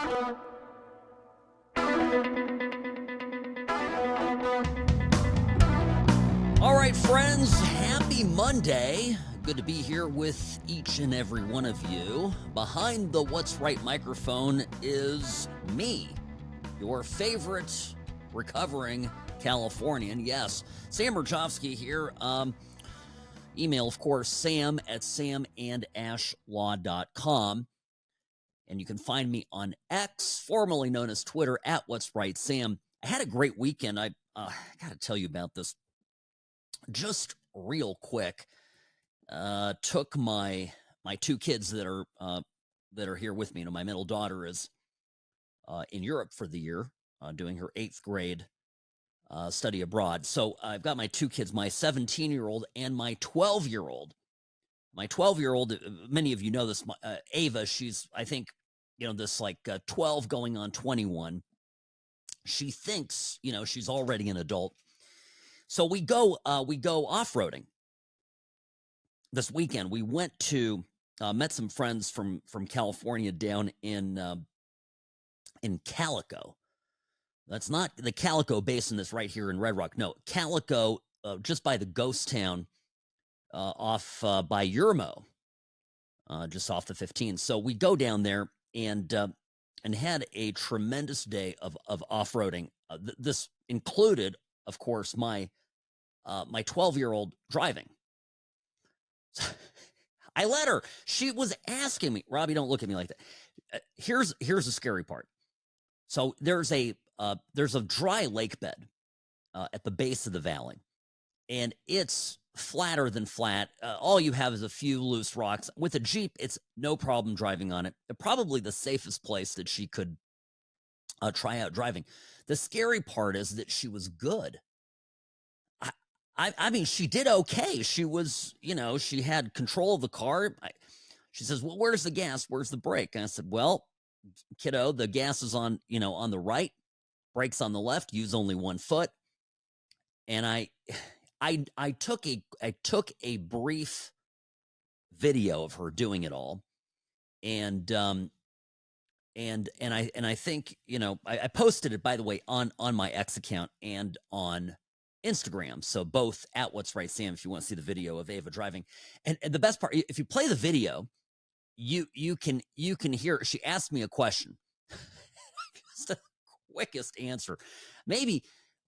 All right, friends, happy Monday. Good to be here with each and every one of you. Behind the What's Right microphone is me, your favorite recovering Californian. Yes, Sam Mirejovsky here. Email, of course, sam@samandashlaw.com. And you can find me on X, formerly known as Twitter, @What'sRightSam. I had a great weekend. I got to tell you about this just real quick. Took my two kids that are here with me. You know, my middle daughter is in Europe for the year, doing her 8th grade study abroad. So I've got my two kids, my 17-year-old and my 12-year-old. My 12-year-old, many of you know this, Ava, she's, I think, you know, this like 12 going on 21. She thinks, you know, she's already an adult. So we go off-roading this weekend. We went to, met some friends from California down in Calico. That's not the Calico Basin that's right here in Red Rock. No, Calico, just by the ghost town, off by Yermo, just off the 15. So we go down there and had a tremendous day of off-roading. This included, of course, my 12-year-old driving. I let her. She was asking me, Robbie, don't look at me like that. Here's the scary part. So there's a dry lake bed at the base of the valley, and it's flatter than flat. All you have is a few loose rocks. With a Jeep, it's no problem driving on it. Probably the safest place that she could try out driving. The scary part is that she was good. I mean, she did okay. She was, you know, she had control of the car. She says, well, where's the gas? Where's the brake? And I said, well, kiddo, the gas is on, you know, on the right, brakes on the left, use only one foot. And I took a brief video of her doing it all. And I think, you know, I posted it, by the way, on my X account and on Instagram. So both @What's Right Sam, if you want to see the video of Ava driving. And the best part, if you play the video, you can hear, she asked me a question. Just the quickest answer. Maybe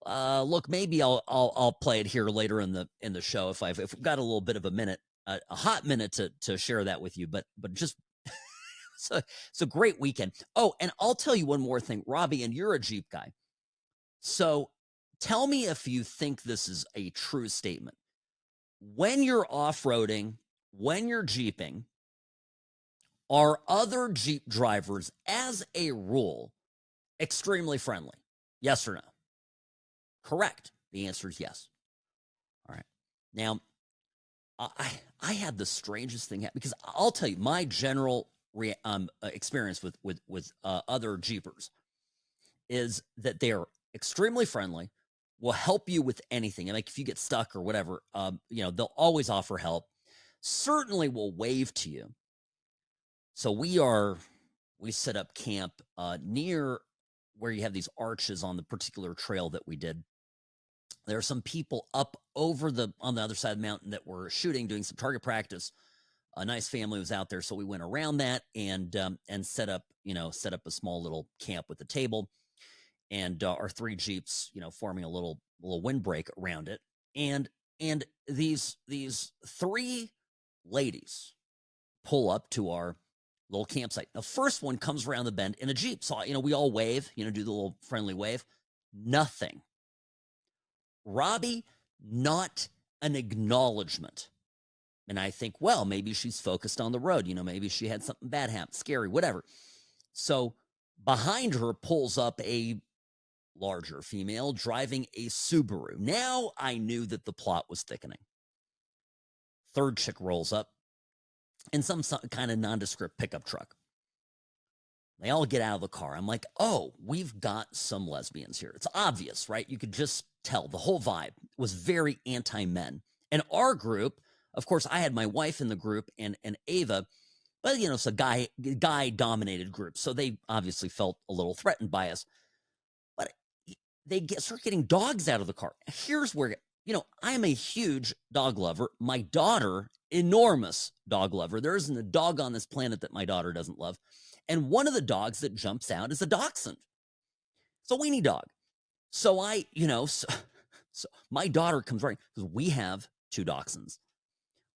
look, maybe I'll play it here later in the show if we've got a little bit of a minute, a hot minute to share that with you, but just it's a great weekend. Oh, and I'll tell you one more thing, Robbie, and you're a Jeep guy. So tell me if you think this is a true statement. When you're off-roading, when you're Jeeping, are other Jeep drivers, as a rule, extremely friendly? Yes or no? Correct. The answer is yes. All right. Now, I had the strangest thing happen, because I'll tell you, my general experience with other Jeepers is that they are extremely friendly, will help you with anything. And like if you get stuck or whatever, you know, they'll always offer help. Certainly will wave to you. So we set up camp near where you have these arches on the particular trail that we did. There are some people up over on the other side of the mountain that were shooting, doing some target practice. A nice family was out there, so we went around that and set up a small little camp with a table, and our 3 Jeeps, you know, forming a little windbreak around it. And these 3 ladies pull up to our little campsite. The first one comes around the bend in a Jeep. So, you know, we all wave, you know, do the little friendly wave. Nothing. Robbie, not an acknowledgement. And I think, well, maybe she's focused on the road. You know, maybe she had something bad happen, scary, whatever. So behind her pulls up a larger female driving a Subaru. Now I knew that the plot was thickening. Third chick rolls up in some kind of nondescript pickup truck. They all get out of the car. I'm like, oh, we've got some lesbians here. It's obvious, right? You could just tell. The whole vibe was very anti-men. And our group, of course, I had my wife in the group and Ava, But, it's a guy-dominated group, so they obviously felt a little threatened by us. But they start getting dogs out of the car. Here's where, I'm a huge dog lover. My daughter, enormous dog lover. There isn't a dog on this planet that my daughter doesn't love. And one of the dogs that jumps out is a dachshund. It's a weenie dog. So so my daughter comes right, because we have 2 dachshunds.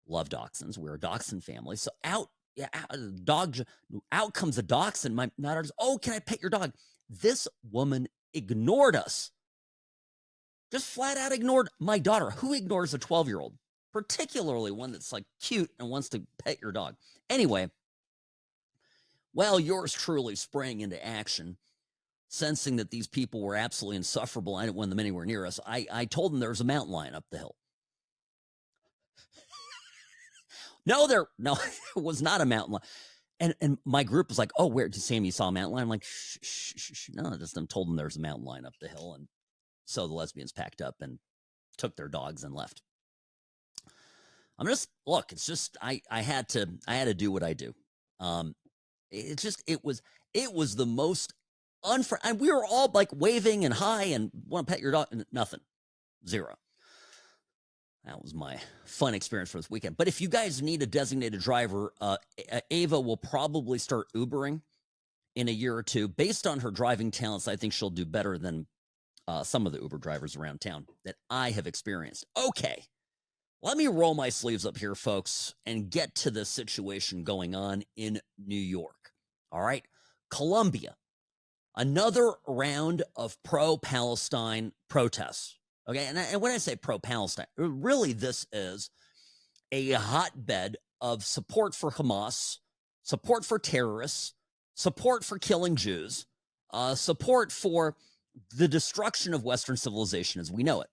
Love dachshunds. We're a dachshund family. So out comes a dachshund. My daughter's, oh, can I pet your dog? This woman ignored us. Just flat out ignored my daughter. Who ignores a 12-year-old? Particularly one that's like cute and wants to pet your dog. Anyway, well, yours truly sprang into action, sensing that these people were absolutely insufferable. I didn't want them anywhere near us. I told them there was a mountain lion up the hill. No, it was not a mountain lion. And my group was like, oh, where did Sam, you saw a mountain lion? I'm like, shh. No, just them told them there's a mountain lion up the hill. And so the lesbians packed up and took their dogs and left. It's just, I had to do what I do. It was the most unfriendly. We were all like waving and hi and want to pet your dog. Nothing. Zero. That was my fun experience for this weekend. But if you guys need a designated driver, Ava will probably start Ubering in a year or two. Based on her driving talents, I think she'll do better than some of the Uber drivers around town that I have experienced. Okay, let me roll my sleeves up here, folks, and get to the situation going on in New York. All right, Columbia, another round of pro-Palestine protests. Okay, and when I say pro-Palestine, really this is a hotbed of support for Hamas, support for terrorists, support for killing Jews, support for the destruction of Western civilization as we know it.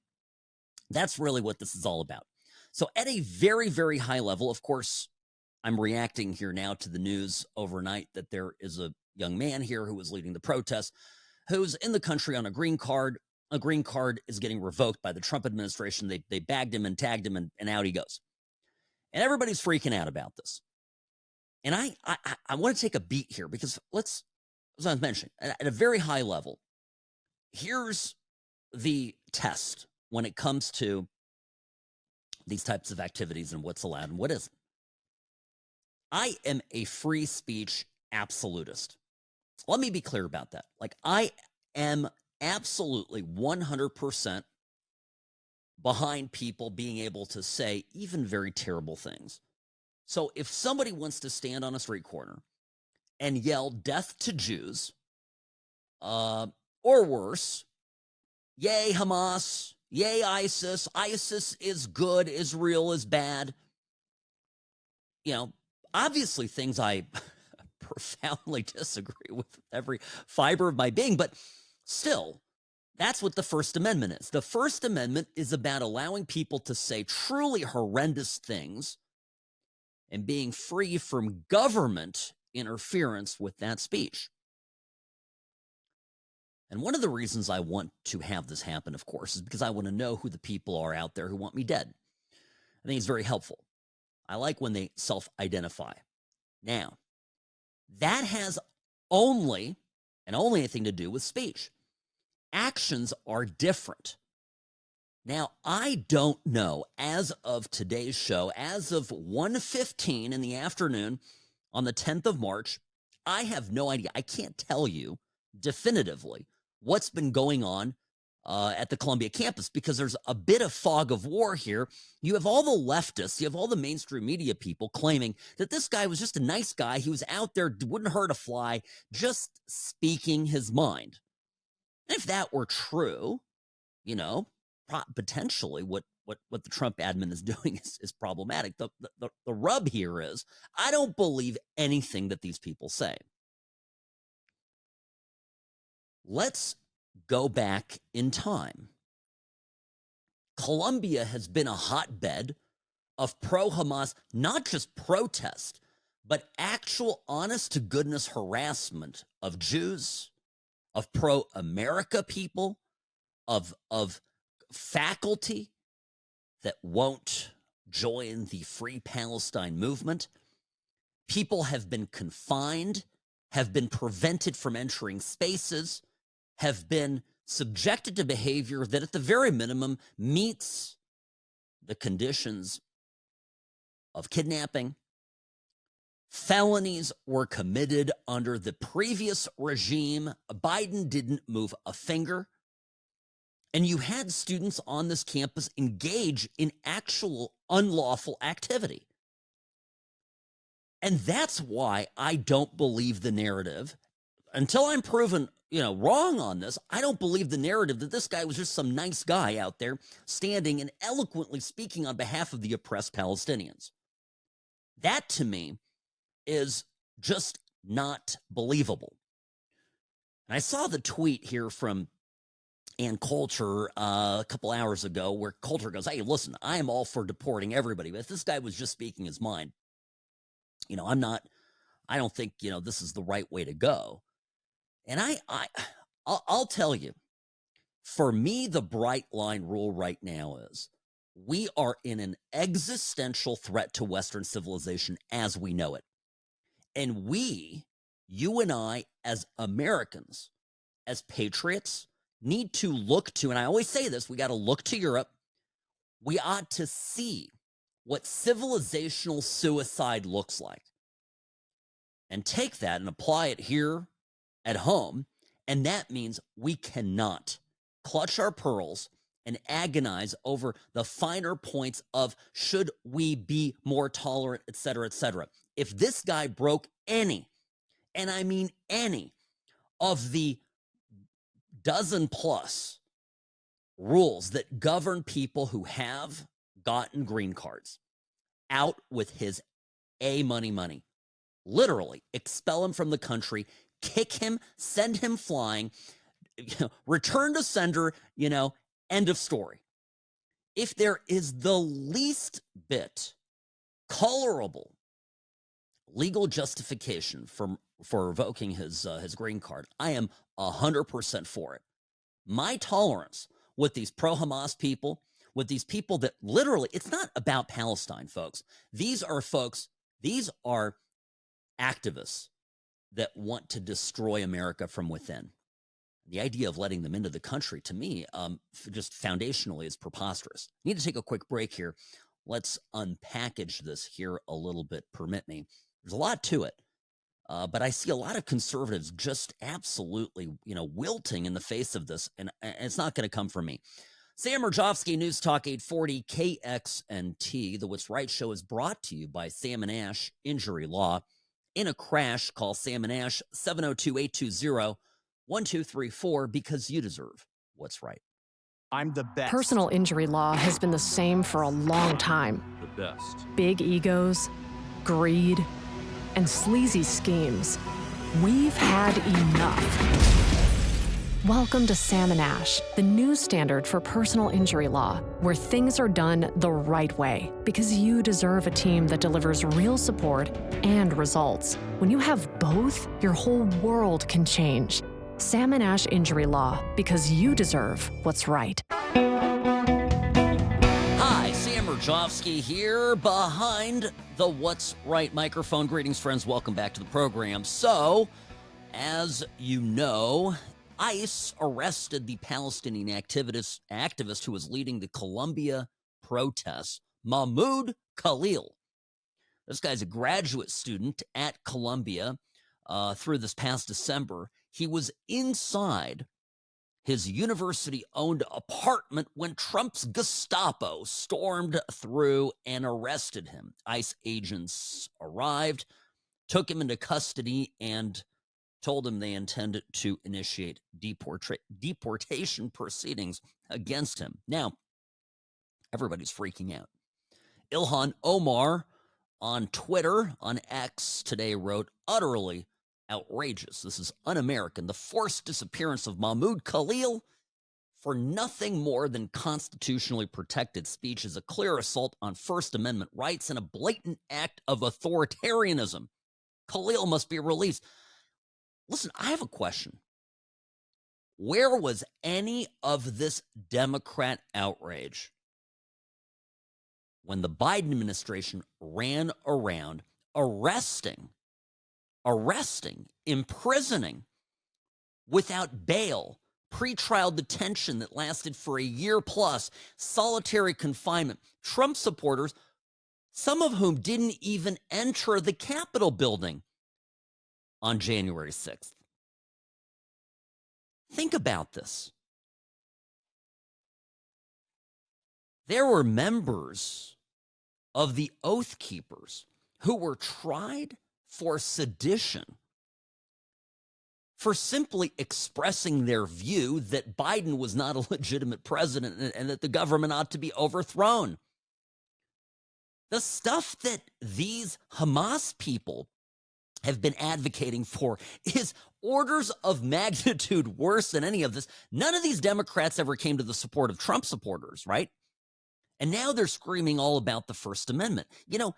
That's really what this is all about. So at a very, very high level, of course, I'm reacting here now to the news overnight that there is a young man here who was leading the protest, who's in the country on a green card. A green card is getting revoked by the Trump administration. They bagged him and tagged him, and out he goes. And everybody's freaking out about this. And I want to take a beat here because as I was mentioning, at a very high level, here's the test when it comes to these types of activities and what's allowed and what isn't. I am a free speech absolutist. Let me be clear about that. Like, I am absolutely 100% behind people being able to say even very terrible things. So if somebody wants to stand on a street corner and yell death to Jews, or worse, yay Hamas, yay ISIS, ISIS is good, Israel is bad, obviously things I profoundly disagree with every fiber of my being, but still, that's what the First Amendment is. The First Amendment is about allowing people to say truly horrendous things and being free from government interference with that speech. And one of the reasons I want to have this happen, of course, is because I want to know who the people are out there who want me dead. I think it's very helpful. I like when they self-identify. Now, that has only anything to do with speech. Actions are different. Now, I don't know, as of today's show, as of 1:15 in the afternoon on the 10th of March, I have no idea. I can't tell you definitively what's been going on at the Columbia campus because there's a bit of fog of war here. You have all the leftists, you have all the mainstream media people claiming that this guy was just a nice guy. He was out there, wouldn't hurt a fly, just speaking his mind. And if that were true, potentially what the Trump admin is doing is problematic. The rub here is I don't believe anything that these people say. Let's go back in time. Columbia has been a hotbed of pro-Hamas, not just protest, but actual honest-to-goodness harassment of Jews, of pro-America people, of faculty that won't join the Free Palestine movement. People have been confined, have been prevented from entering spaces, have been subjected to behavior that at the very minimum meets the conditions of kidnapping. Felonies were committed under the previous regime. Biden didn't move a finger. And you had students on this campus engage in actual unlawful activity. And that's why I don't believe the narrative. Until I'm proven, wrong on this, I don't believe the narrative that this guy was just some nice guy out there standing and eloquently speaking on behalf of the oppressed Palestinians. That, to me, is just not believable. And I saw the tweet here from Ann Coulter a couple hours ago where Coulter goes, hey, listen, I am all for deporting everybody, but if this guy was just speaking his mind, I don't think, this is the right way to go. And I'll tell you, for me, the bright line rule right now is we are in an existential threat to Western civilization as we know it. And you and I, as Americans, as patriots, need to look to, and I always say this, we got to look to Europe. We ought to see what civilizational suicide looks like and take that and apply it here at home. And that means we cannot clutch our pearls and agonize over the finer points of should we be more tolerant, et cetera, et cetera. If this guy broke any, and I mean any, of the dozen plus rules that govern people who have gotten green cards, out with his money. Literally, expel him from the country, kick him, send him flying, return to sender, end of story. If there is the least bit colorable legal justification for revoking his green card, I am 100% for it. My tolerance with these pro-Hamas people, with these people that literally, it's not about Palestine, folks. These are activists that want to destroy America from within. The idea of letting them into the country, to me, just foundationally is preposterous. Need to take a quick break here. Let's unpackage this here a little bit. Permit me. There's a lot to it. But I see a lot of conservatives just absolutely, wilting in the face of this, and it's not going to come from me. Sam Mirejovsky, News Talk 840 KXNT. The What's Right show is brought to you by Sam and Ash Injury Law. In a crash, call Sam and Ash 702-820-1234 because you deserve what's right. I'm the best. Personal injury law has been the same for a long time. The best. Big egos, greed, and sleazy schemes. We've had enough. Welcome to Sam and Ash, the new standard for personal injury law, where things are done the right way, because you deserve a team that delivers real support and results. When you have both, your whole world can change. Sam and Ash Injury Law, because you deserve what's right. Hi, Sam Mirejovsky here behind the What's Right microphone. Greetings, friends. Welcome back to the program. So, as you know, ICE arrested the Palestinian activist who was leading the Columbia protests, Mahmoud Khalil. This guy's a graduate student at Columbia through this past December. He was inside his university-owned apartment when Trump's Gestapo stormed through and arrested him. ICE agents arrived, took him into custody, and told him they intended to initiate deportation proceedings against him. Now, everybody's freaking out. Ilhan Omar on Twitter, on X today, wrote, utterly outrageous. This is un-American. The forced disappearance of Mahmoud Khalil for nothing more than constitutionally protected speech is a clear assault on First Amendment rights and a blatant act of authoritarianism. Khalil must be released. Listen, I have a question. Where was any of this Democrat outrage when the Biden administration ran around arresting, imprisoning without bail, pretrial detention that lasted for a year plus, solitary confinement. Trump supporters, some of whom didn't even enter the Capitol building on January 6th. Think about this. There were members of the Oath Keepers who were tried for sedition, for simply expressing their view that Biden was not a legitimate president and that the government ought to be overthrown. The stuff that these Hamas people have been advocating for is orders of magnitude worse than any of this. None of these Democrats ever came to the support of Trump supporters, right? And now they're screaming all about the First Amendment. You know,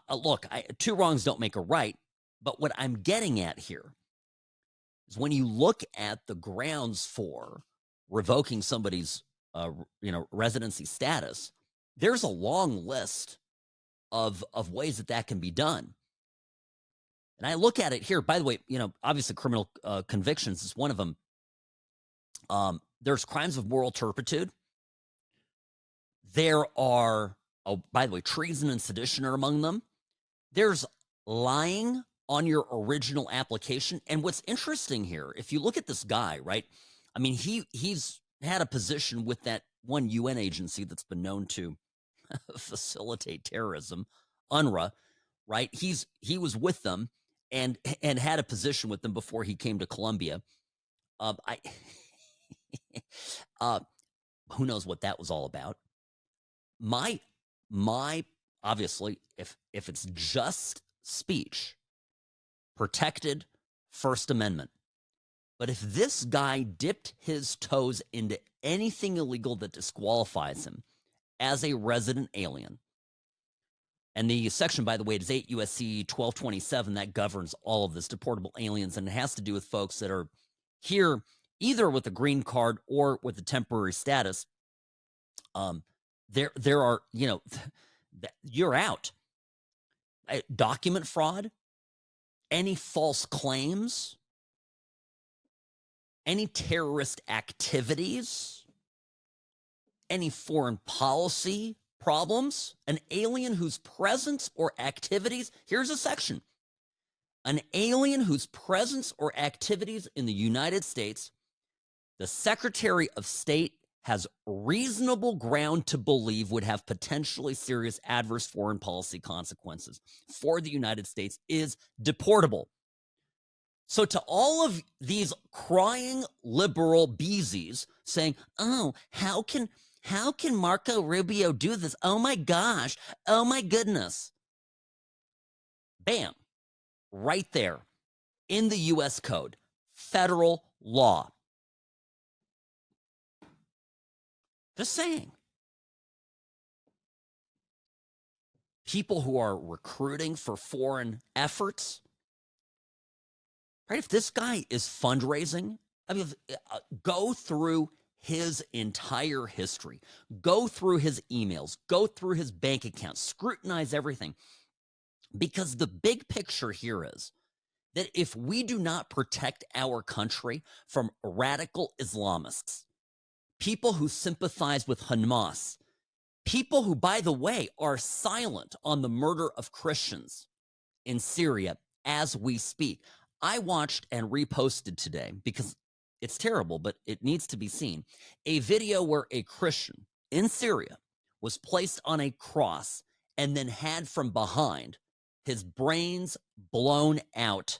look, two wrongs don't make a right. But what I'm getting at here is when you look at the grounds for revoking somebody's, residency status, there's a long list of ways that can be done. And I look at it here. By the way, obviously criminal convictions is one of them. There's crimes of moral turpitude. There are, by the way, treason and sedition are among them. There's lying on your original application. And what's interesting here, if you look at this guy, right? I mean, he's had a position with that one UN agency that's been known to facilitate terrorism, UNRWA, right? He was with them and had a position with them before he came to Colombia. Who knows what that was all about? My obviously, if it's just speech, protected First Amendment. But if this guy dipped his toes into anything illegal that disqualifies him as a resident alien, and the section, by the way, is 8 U.S.C. 1227, that governs all of this, deportable aliens, and it has to do with folks that are here either with a green card or with a temporary status. There are, you're out. Document fraud, any false claims, any terrorist activities, any foreign policy problems, an alien whose presence or activities, here's a section, an alien whose presence or activities in the United States, the Secretary of State has reasonable ground to believe would have potentially serious adverse foreign policy consequences for the United States is deportable. So to all of these crying liberal beesies saying, oh, how can Marco Rubio do this? Oh my gosh. Oh my goodness. Bam. Right there in the U.S. Code, federal law. Just saying. People who are recruiting for foreign efforts, right? If this guy is fundraising, I mean, go through his entire history, go through his emails, go through his bank accounts, scrutinize everything. Because the big picture here is that if we do not protect our country from radical Islamists, people who sympathize with Hamas, people who, by the way, are silent on the murder of Christians in Syria as we speak. I watched and reposted today, because it's terrible, but it needs to be seen, a video where a Christian in Syria was placed on a cross and then had from behind his brains blown out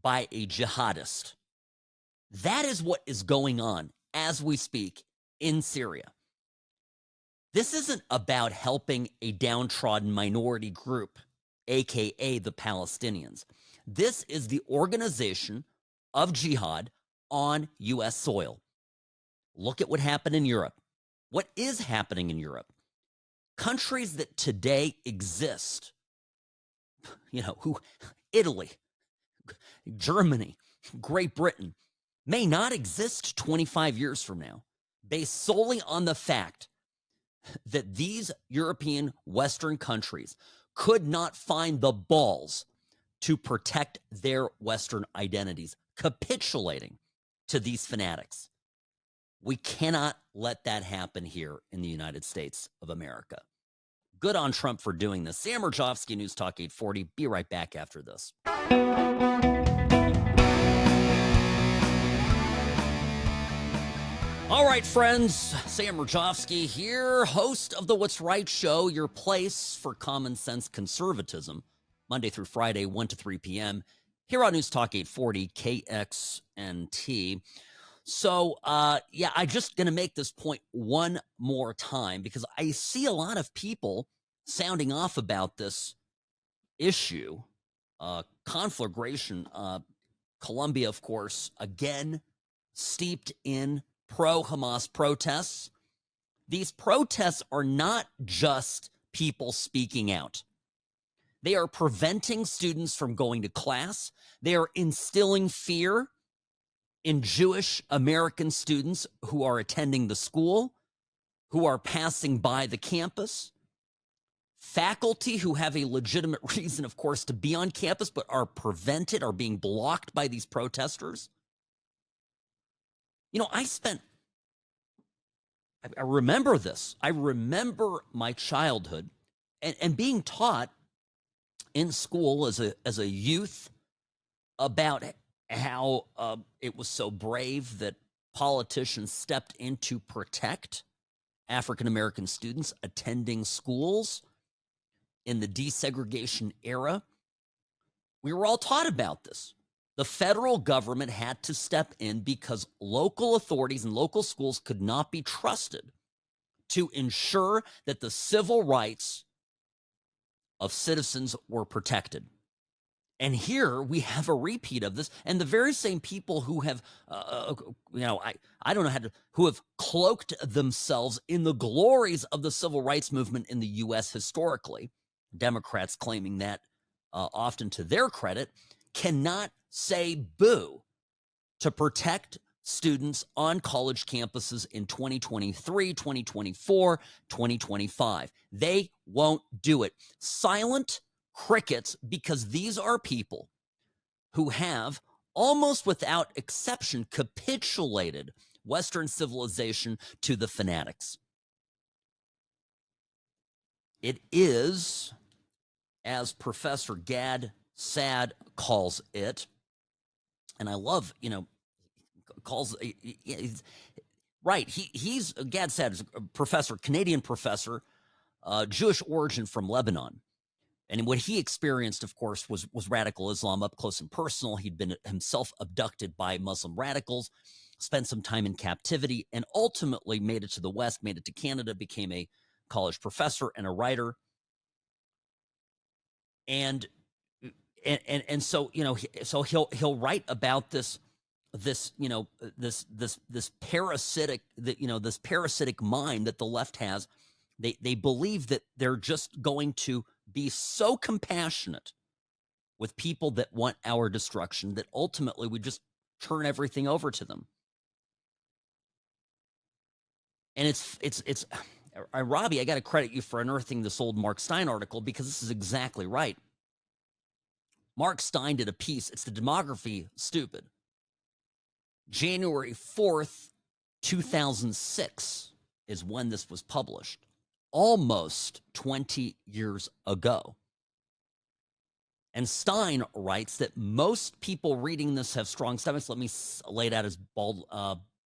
by a jihadist. That is what is going on as we speak in Syria. This isn't about helping a downtrodden minority group, aka the Palestinians. This is the organization of jihad on U.S. soil. Look at what happened in Europe. What is happening in Europe? Countries that today exist, Italy, Germany, Great Britain, may not exist 25 years from now, based solely on the fact that these European Western countries could not find the balls to protect their Western identities, capitulating to these fanatics. We cannot let that happen here in the United States of America. Good on Trump for doing this. Sam Mirejovsky, News Talk 840. Be right back after this. All right, friends. Sam Mirejovsky here, host of the What's Right Show, your place for common sense conservatism, Monday through Friday, 1 to 3 p.m., here on News Talk 840 KXNT. So, I'm just going to make this point one more time because I see a lot of people sounding off about this issue. Conflagration, Colombia, of course, again, steeped in pro-Hamas protests. These protests are not just people speaking out. They are preventing students from going to class. They are instilling fear in Jewish American students who are attending the school, who are passing by the campus, faculty who have a legitimate reason, of course, to be on campus, but are prevented, are being blocked by these protesters. I remember this. I remember my childhood and being taught in school as a youth about how it was so brave that politicians stepped in to protect African-American students attending schools in the desegregation era. We were all taught about this. The federal government had to step in because local authorities and local schools could not be trusted to ensure that the civil rights of citizens were protected. And here we have a repeat of this, and the very same people who have, I don't know how to, who have cloaked themselves in the glories of the civil rights movement in the U.S. historically, Democrats claiming that often to their credit, cannot say boo to protect students on college campuses in 2023, 2024, 2025. They won't do it. Silent crickets, because these are people who have, almost without exception, capitulated Western civilization to the fanatics. It is, as Professor Gad Saad calls it, and I love, calls, right, he's Gad Saad is a professor, Canadian professor, Jewish origin from Lebanon. And what he experienced, of course, was radical Islam up close and personal. He'd been himself abducted by Muslim radicals, spent some time in captivity, and ultimately made it to the West, made it to Canada, became a college professor and a writer. And so, so he'll write about this parasitic, this parasitic mind that the left has. They believe that they're just going to be so compassionate with people that want our destruction that ultimately we just turn everything over to them. And it's Robbie, I got to credit you for unearthing this old Mark Stein article, because this is exactly right. Mark Stein did a piece. It's the Demography Stupid. January 4th, 2006 is when this was published. Almost 20 years ago. And Stein writes that most people reading this have strong stomachs. Let me lay it out as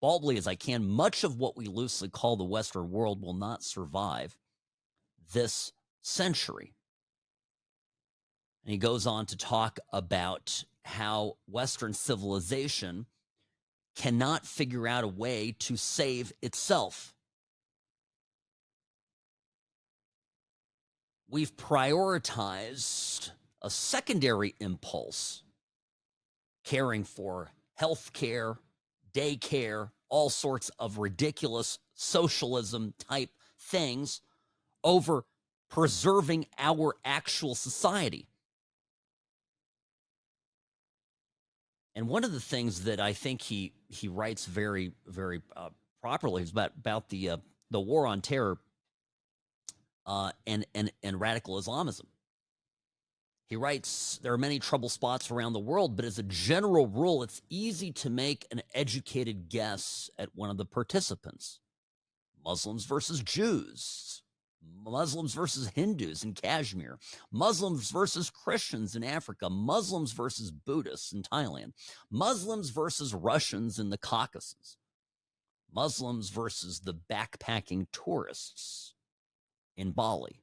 baldly as I can. Much of what we loosely call the Western world will not survive this century. And he goes on to talk about how Western civilization cannot figure out a way to save itself. We've prioritized a secondary impulse, caring for health care, daycare, all sorts of ridiculous socialism type things, over preserving our actual society. And one of the things that I think he writes very, very properly is about the war on terror and radical Islamism. He writes, there are many trouble spots around the world, but as a general rule, it's easy to make an educated guess at one of the participants. Muslims versus Jews, Muslims versus Hindus in Kashmir, Muslims versus Christians in Africa, Muslims versus Buddhists in Thailand, Muslims versus Russians in the Caucasus, Muslims versus the backpacking tourists in Bali.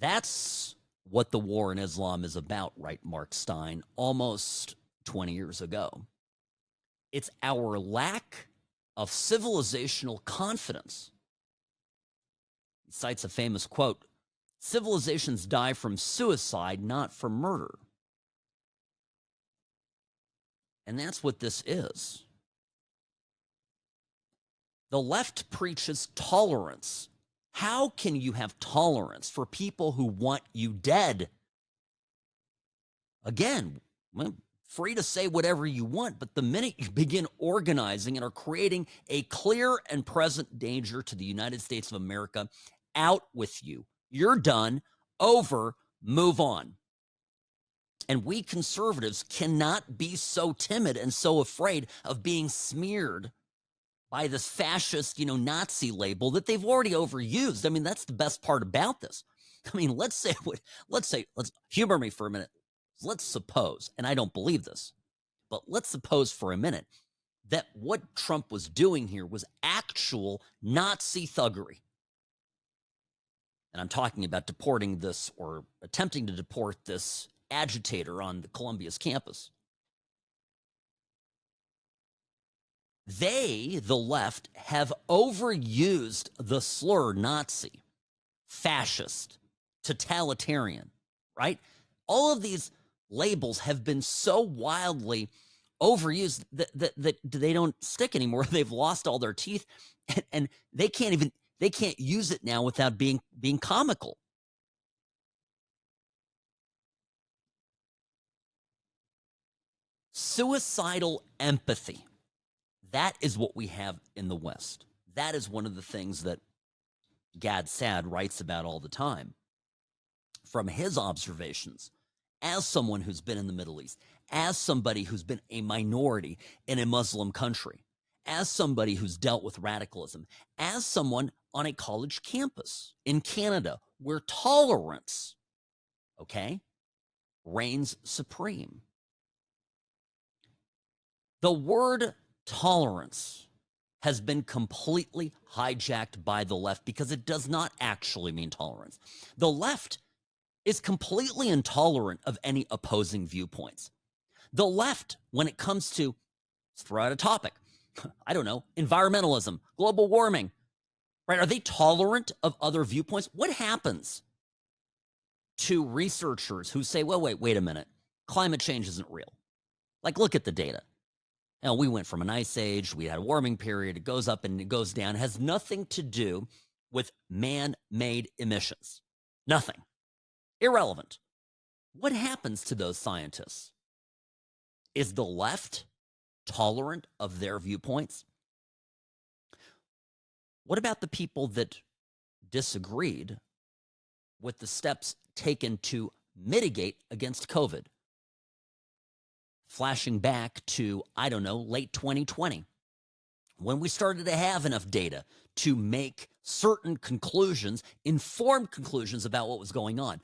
That's what the war in Islam is about, right, Mark Stein, almost 20 years ago. It's our lack of civilizational confidence. He cites a famous quote, civilizations die from suicide, not from murder. And that's what this is. The left preaches tolerance. How can you have tolerance for people who want you dead? Again, free to say whatever you want, but the minute you begin organizing and are creating a clear and present danger to the United States of America, out with you. You're done. Over. Move on. And we conservatives cannot be so timid and so afraid of being smeared by this fascist, Nazi label that they've already overused. I mean, that's the best part about this. I mean, let's humor me for a minute. Let's suppose, and I don't believe this, but let's suppose for a minute that what Trump was doing here was actual Nazi thuggery. And I'm talking about deporting this or attempting to deport this agitator on the Columbia's campus. They, the left, have overused the slur Nazi, fascist, totalitarian, right? All of these labels have been so wildly overused that they don't stick anymore. They've lost all their teeth, and they can't use it now without being comical. Suicidal empathy. That is what we have in the West. That is one of the things that Gad Saad writes about all the time. From his observations, as someone who's been in the Middle East, as somebody who's been a minority in a Muslim country, as somebody who's dealt with radicalism, as someone on a college campus in Canada where tolerance, reigns supreme. The word tolerance has been completely hijacked by the left because it does not actually mean tolerance. The left is completely intolerant of any opposing viewpoints. The left, when it comes to, let's throw out a topic, I don't know, environmentalism, global warming, right? Are they tolerant of other viewpoints? What happens to researchers who say, well, wait a minute, climate change isn't real? Like, look at the data. Now, we went from an ice age, we had a warming period, it goes up and it goes down. It has nothing to do with man-made emissions. Nothing. Irrelevant. What happens to those scientists? Is the left tolerant of their viewpoints? What about the people that disagreed with the steps taken to mitigate against COVID? Flashing back to, I don't know, late 2020, when we started to have enough data to make certain conclusions, informed conclusions about what was going on.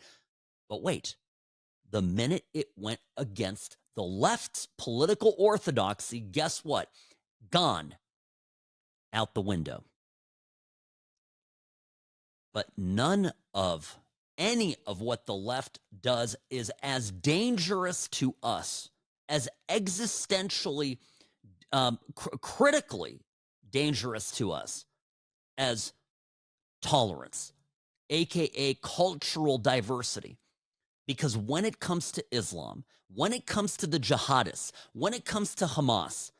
But wait, the minute it went against the left's political orthodoxy, guess what? Gone out the window. But any of what the left does is as dangerous to us, as existentially, critically dangerous to us as tolerance, aka cultural diversity. Because when it comes to Islam, when it comes to the jihadists, when it comes to Hamas,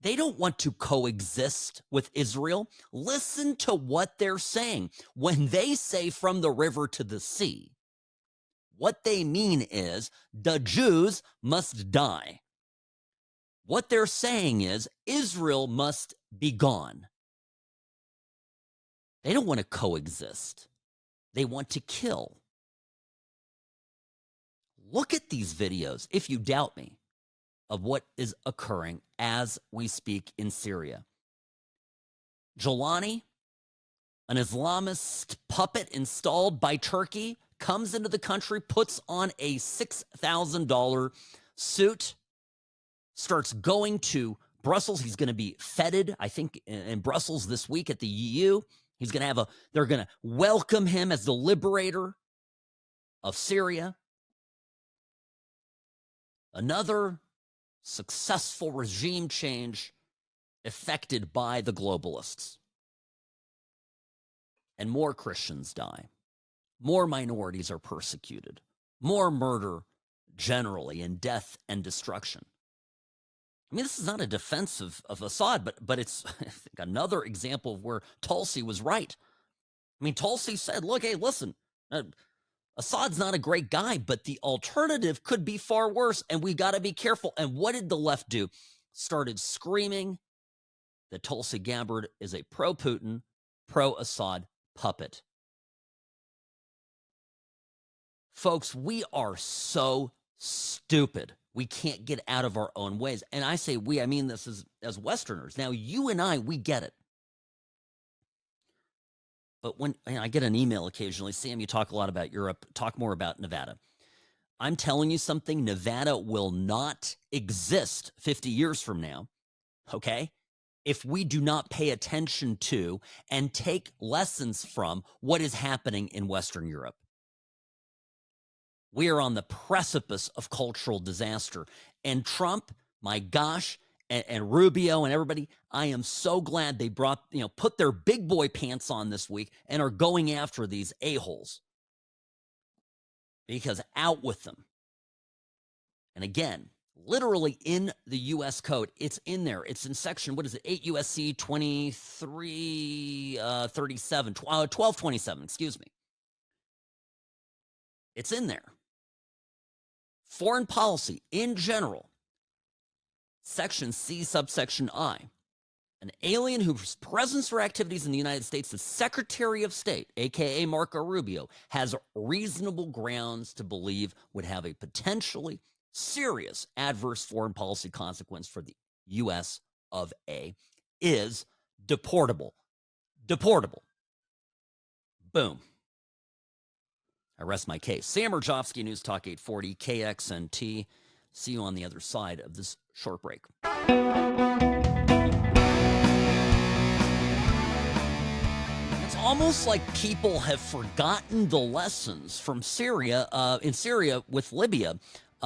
they don't want to coexist with Israel. Listen to what they're saying. When they say from the river to the sea, what they mean is the Jews must die. What they're saying is Israel must be gone. They don't want to coexist. They want to kill. Look at these videos, if you doubt me, of what is occurring as we speak in Syria. Jelani, an Islamist puppet installed by Turkey, comes into the country, puts on a $6,000 suit, starts going to Brussels. He's going to be feted, I think, in Brussels this week at the EU. He's going to they're going to welcome him as the liberator of Syria. Another successful regime change effected by the globalists. And more Christians die. More minorities are persecuted. More murder generally, and death and destruction. I mean, this is not a defense of Assad, but it's I think another example of where Tulsi was right. I mean, Tulsi said, look, hey, listen, Assad's not a great guy, but the alternative could be far worse, and we got to be careful. And what did the left do? Started screaming that Tulsi Gabbard is a pro-Putin, pro-Assad puppet. Folks, we are so stupid. We can't get out of our own ways. And I say we, I mean this as Westerners. Now, you and I, we get it. But when I get an email occasionally, Sam, you talk a lot about Europe, talk more about Nevada. I'm telling you something, Nevada will not exist 50 years from now, okay? If we do not pay attention to and take lessons from what is happening in Western Europe. We are on the precipice of cultural disaster. And Trump, my gosh, and Rubio and everybody, I am so glad they put their big boy pants on this week and are going after these a-holes. Because out with them. And again, literally in the U.S. code, it's in there. It's in section, 8 U.S.C. 1227, excuse me. It's in there. Foreign policy in general. Section C, subsection I. An alien whose presence or activities in the United States, the Secretary of State, a.k.a. Marco Rubio, has reasonable grounds to believe would have a potentially serious adverse foreign policy consequence for the U.S. of A, is deportable. Deportable. Boom. I rest my case. Sam Mirejovsky, News Talk 840, KXNT. See you on the other side of this short break. It's almost like people have forgotten the lessons from Syria, in Syria with Libya.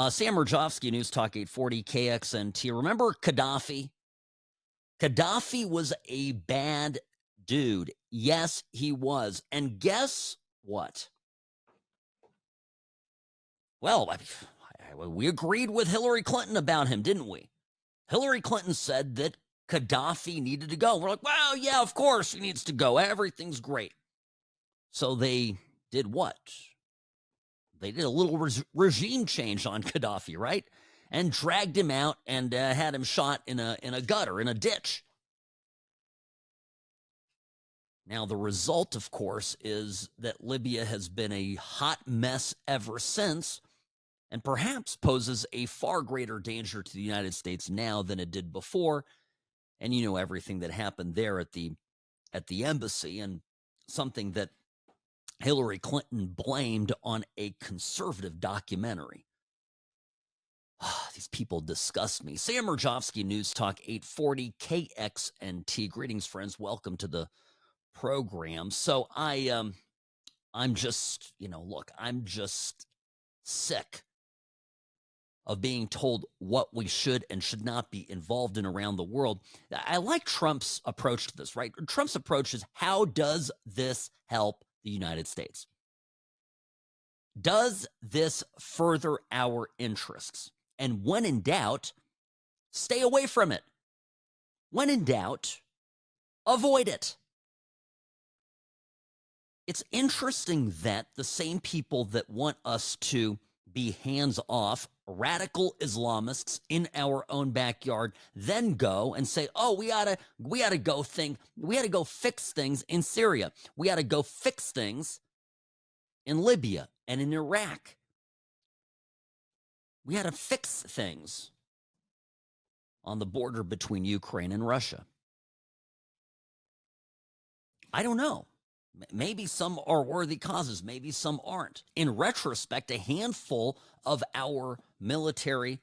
Sam Mirejovsky, News Talk 840, KXNT. Remember Gaddafi? Gaddafi was a bad dude. Yes, he was. And guess what? Well, we agreed with Hillary Clinton about him, didn't we? Hillary Clinton said that Gaddafi needed to go. We're like, well, yeah, of course he needs to go. Everything's great. So they did what? They did a little regime change on Gaddafi, right? And dragged him out and had him shot in a gutter, in a ditch. Now, the result, of course, is that Libya has been a hot mess ever since, and perhaps poses a far greater danger to the United States now than it did before. And you know everything that happened there at the embassy, and something that Hillary Clinton blamed on a conservative documentary. These people disgust me. Sam Mirejovsky, News Talk 840, KXNT. Greetings, friends. Welcome to the program. So I'm just, I'm just sick of being told what we should and should not be involved in around the world. I like Trump's approach to this, right? Trump's approach is, how does this help the United States? Does this further our interests? And when in doubt, stay away from it. When in doubt, avoid it. It's interesting that the same people that want us to be hands-off radical Islamists in our own backyard, then go and say, oh, we ought to go fix things in Syria. We ought to go fix things in Libya and in Iraq. We ought to fix things on the border between Ukraine and Russia. I don't know. Maybe some are worthy causes. Maybe some aren't. In retrospect, a handful of our military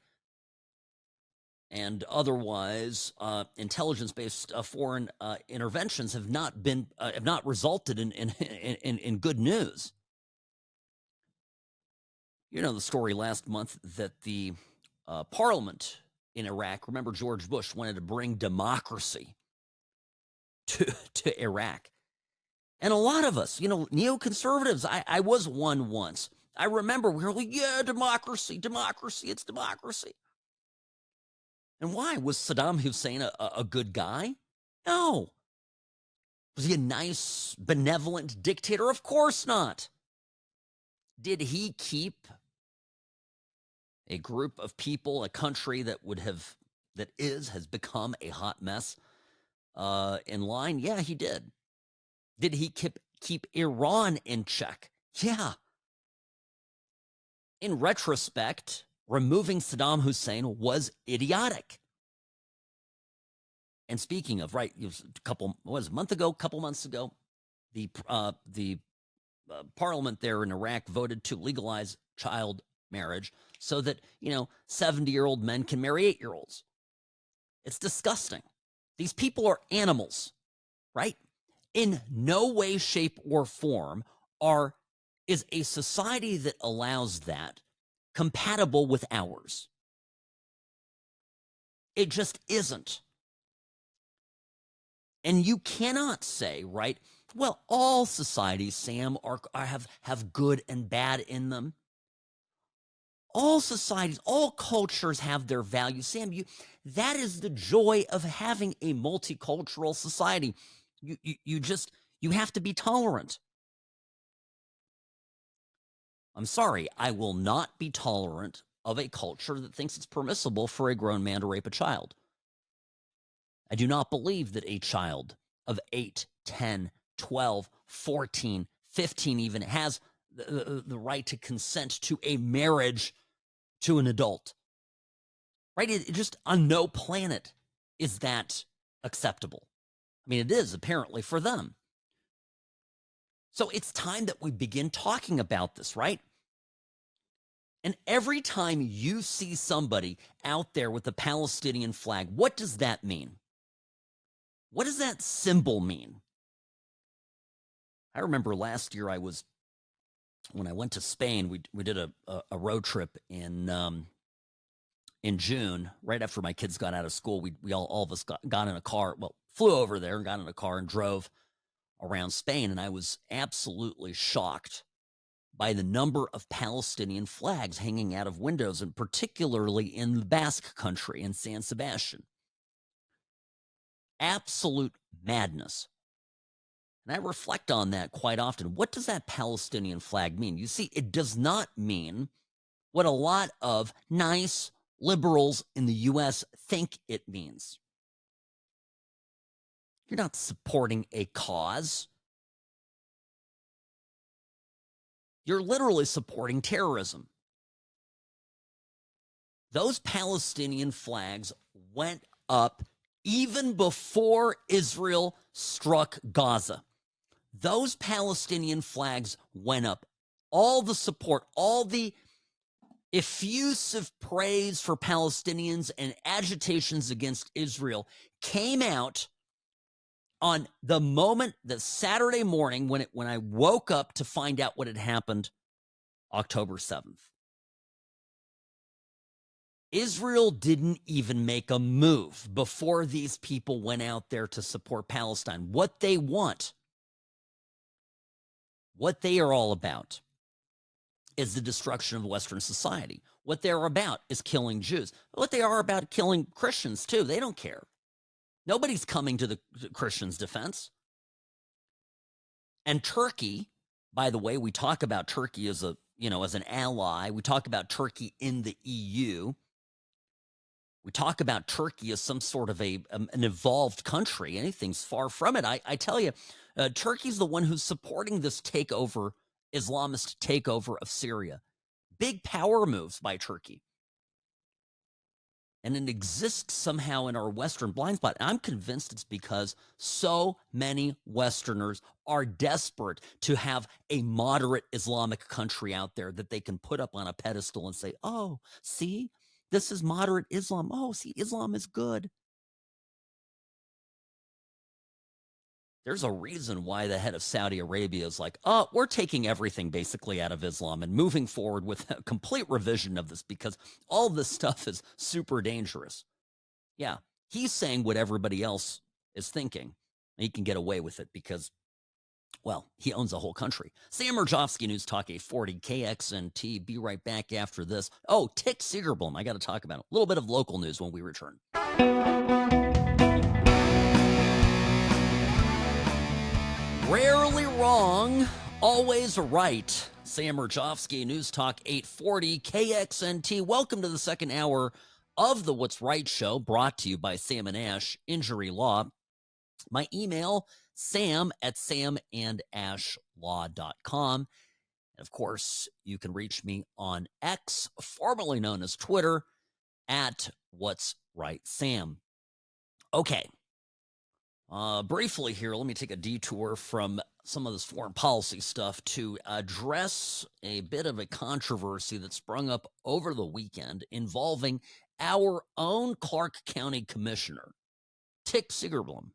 and otherwise intelligence-based foreign interventions have not resulted in good news. You know the story last month that the parliament in Iraq, remember George Bush wanted to bring democracy to Iraq. And a lot of us, neoconservatives, I was one once. I remember we were like, yeah, democracy, it's democracy. And why? Was Saddam Hussein a good guy? No. Was he a nice, benevolent dictator? Of course not. Did he keep a group of people, a country that has become a hot mess in line? Yeah, he did. Did he keep Iran in check? Yeah. In retrospect, removing Saddam Hussein was idiotic. And speaking of, right, it was a couple months ago, the parliament there in Iraq voted to legalize child marriage so that, 70-year-old men can marry 8-year-olds. It's disgusting. These people are animals, right? In no way, shape, or form is a society that allows that compatible with ours. It just isn't. And you cannot say, right, well, all societies, Sam, have good and bad in them. All societies, all cultures have their values. Sam, that is the joy of having a multicultural society. You have to be tolerant. I'm sorry, I will not be tolerant of a culture that thinks it's permissible for a grown man to rape a child. I do not believe that a child of 8, 10, 12, 14, 15 even has the right to consent to a marriage to an adult. Right? It just on no planet is that acceptable. I mean, it is apparently for them. So it's time that we begin talking about this, right? And every time you see somebody out there with the Palestinian flag, what does that mean? What does that symbol mean? I remember last year when I went to Spain, we did a road trip in June, right after my kids got out of school. We all of us got in a car, flew over there and got in a car and drove around Spain. And I was absolutely shocked by the number of Palestinian flags hanging out of windows, and particularly in the Basque Country in San Sebastian. Absolute madness. And I reflect on that quite often. What does that Palestinian flag mean? You see, it does not mean what a lot of nice liberals in the U.S. think it means. You're not supporting a cause. You're literally supporting terrorism. Those Palestinian flags went up even before Israel struck Gaza. Those Palestinian flags went up. All the support, all the effusive praise for Palestinians and agitations against Israel came out on the moment, the Saturday morning when I woke up to find out what had happened, October 7th. Israel didn't even make a move before these people went out there to support Palestine. What they want, what they are all about, is the destruction of Western society. What they're about is killing Jews. What they are about killing Christians, too. They don't care. Nobody's coming to the Christians' defense. And Turkey, by the way, we talk about Turkey as a as an ally. We talk about Turkey in the EU. We talk about Turkey as some sort of an evolved country. Anything's far from it. I tell you, Turkey's the one who's supporting this takeover, Islamist takeover of Syria. Big power moves by Turkey. And it exists somehow in our Western blind spot. I'm convinced it's because so many Westerners are desperate to have a moderate Islamic country out there that they can put up on a pedestal and say, oh, see, this is moderate Islam. Oh, see, Islam is good. There's a reason why the head of Saudi Arabia is like, oh, we're taking everything basically out of Islam and moving forward with a complete revision of this because all this stuff is super dangerous. Yeah, he's saying what everybody else is thinking. He can get away with it because, well, he owns a whole country. Sam Mirejovsky, News Talk 840, KXNT. Be right back after this. Oh, Tick Segerblom, I got to talk about it. A little bit of local news when we return. Rarely wrong, always right. Sam Mirejovsky, News Talk 840, KXNT. Welcome to the second hour of the What's Right show, brought to you by Sam and Ash Injury Law. My email, sam@samandashlaw.com. And of course, you can reach me on X, formerly known as Twitter, at What's Right Sam. Okay. Briefly here, let me take a detour from some of this foreign policy stuff to address a bit of a controversy that sprung up over the weekend involving our own Clark County Commissioner, Tick Segerblom.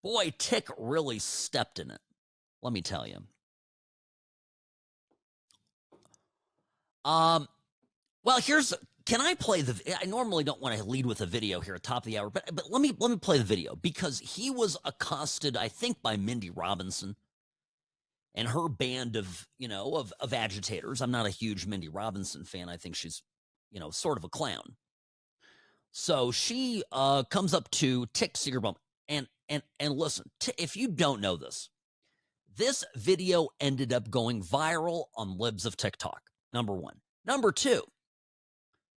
Boy, Tick really stepped in it, let me tell you. Well, can I play I normally don't want to lead with a video here at top of the hour, but let me play the video because he was accosted, I think, by Mindy Robinson and her band of agitators. I'm not a huge Mindy Robinson fan. I think she's, sort of a clown. So she comes up to Tick Segerblom and listen, if you don't know this video ended up going viral on libs of TikTok, number one. Number two,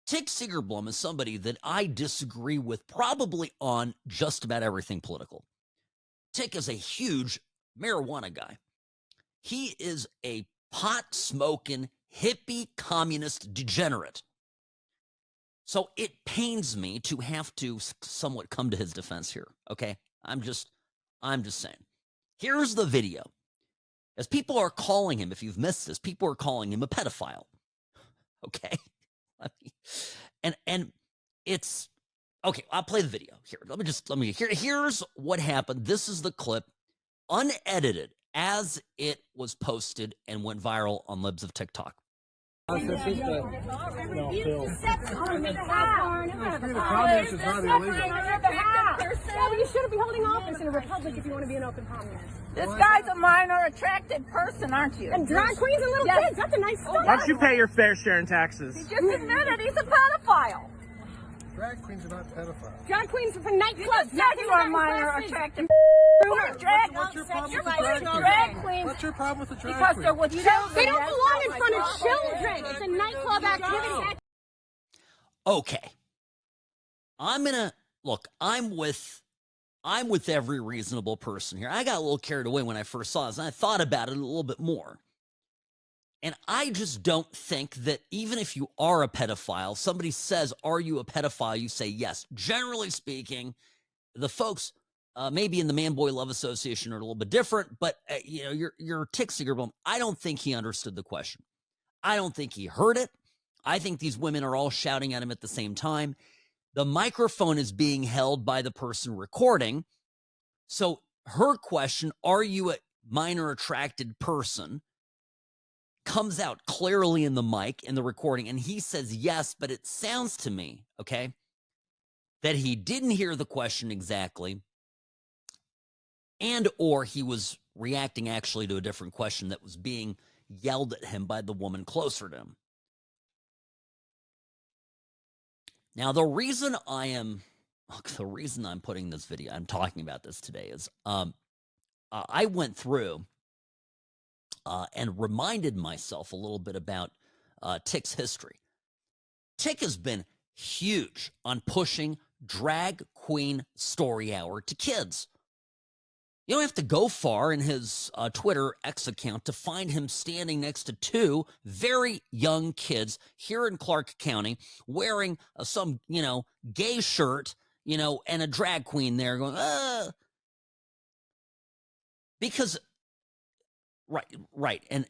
Tick Segerblom is somebody that I disagree with probably on just about everything political. Tick is a huge marijuana guy. He is a pot-smoking, hippie, communist degenerate. So it pains me to have to somewhat come to his defense here, okay? I'm just saying. Here's the video. As people are calling him, if you've missed this, people are calling him a pedophile, okay? And it's okay. I'll play the video here. Here's what happened. This is the clip, unedited, as it was posted and went viral on libs of TikTok. You should be holding office in a republic if you want to be an open communist. This guy's a minor attracted person, aren't you? And drag queens and little kids, that's a nice stuff. Why don't you pay your fair share in taxes? He just admitted he's a pedophile. Drag queens are not pedophiles. Drag queens for nightclubs. Yes, you are minor attracted. What's your problem with the drag Because queen? they're with children. They don't belong in front of children. It's a nightclub activity. Okay. I'm with every reasonable person here. I got a little carried away when I first saw this, and I thought about it a little bit more. And I just don't think that even if you are a pedophile, somebody says, are you a pedophile? You say yes. Generally speaking, the folks maybe in the Man Boy Love Association are a little bit different, but your Tick Segerblom, I don't think he understood the question. I don't think he heard it. I think these women are all shouting at him at the same time. The microphone is being held by the person recording. So her question, are you a minor attracted person, comes out clearly in the mic, in the recording, and he says yes, but it sounds to me, okay, that he didn't hear the question exactly, and or he was reacting actually to a different question that was being yelled at him by the woman closer to him. Now, the reason I'm putting this video, I'm talking about this today, is I went through and reminded myself a little bit about Tick's history. Tick has been huge on pushing drag queen story hour to kids. You don't have to go far in his Twitter X account to find him standing next to two very young kids here in Clark County wearing some, gay shirt, and a drag queen there going, because, right. And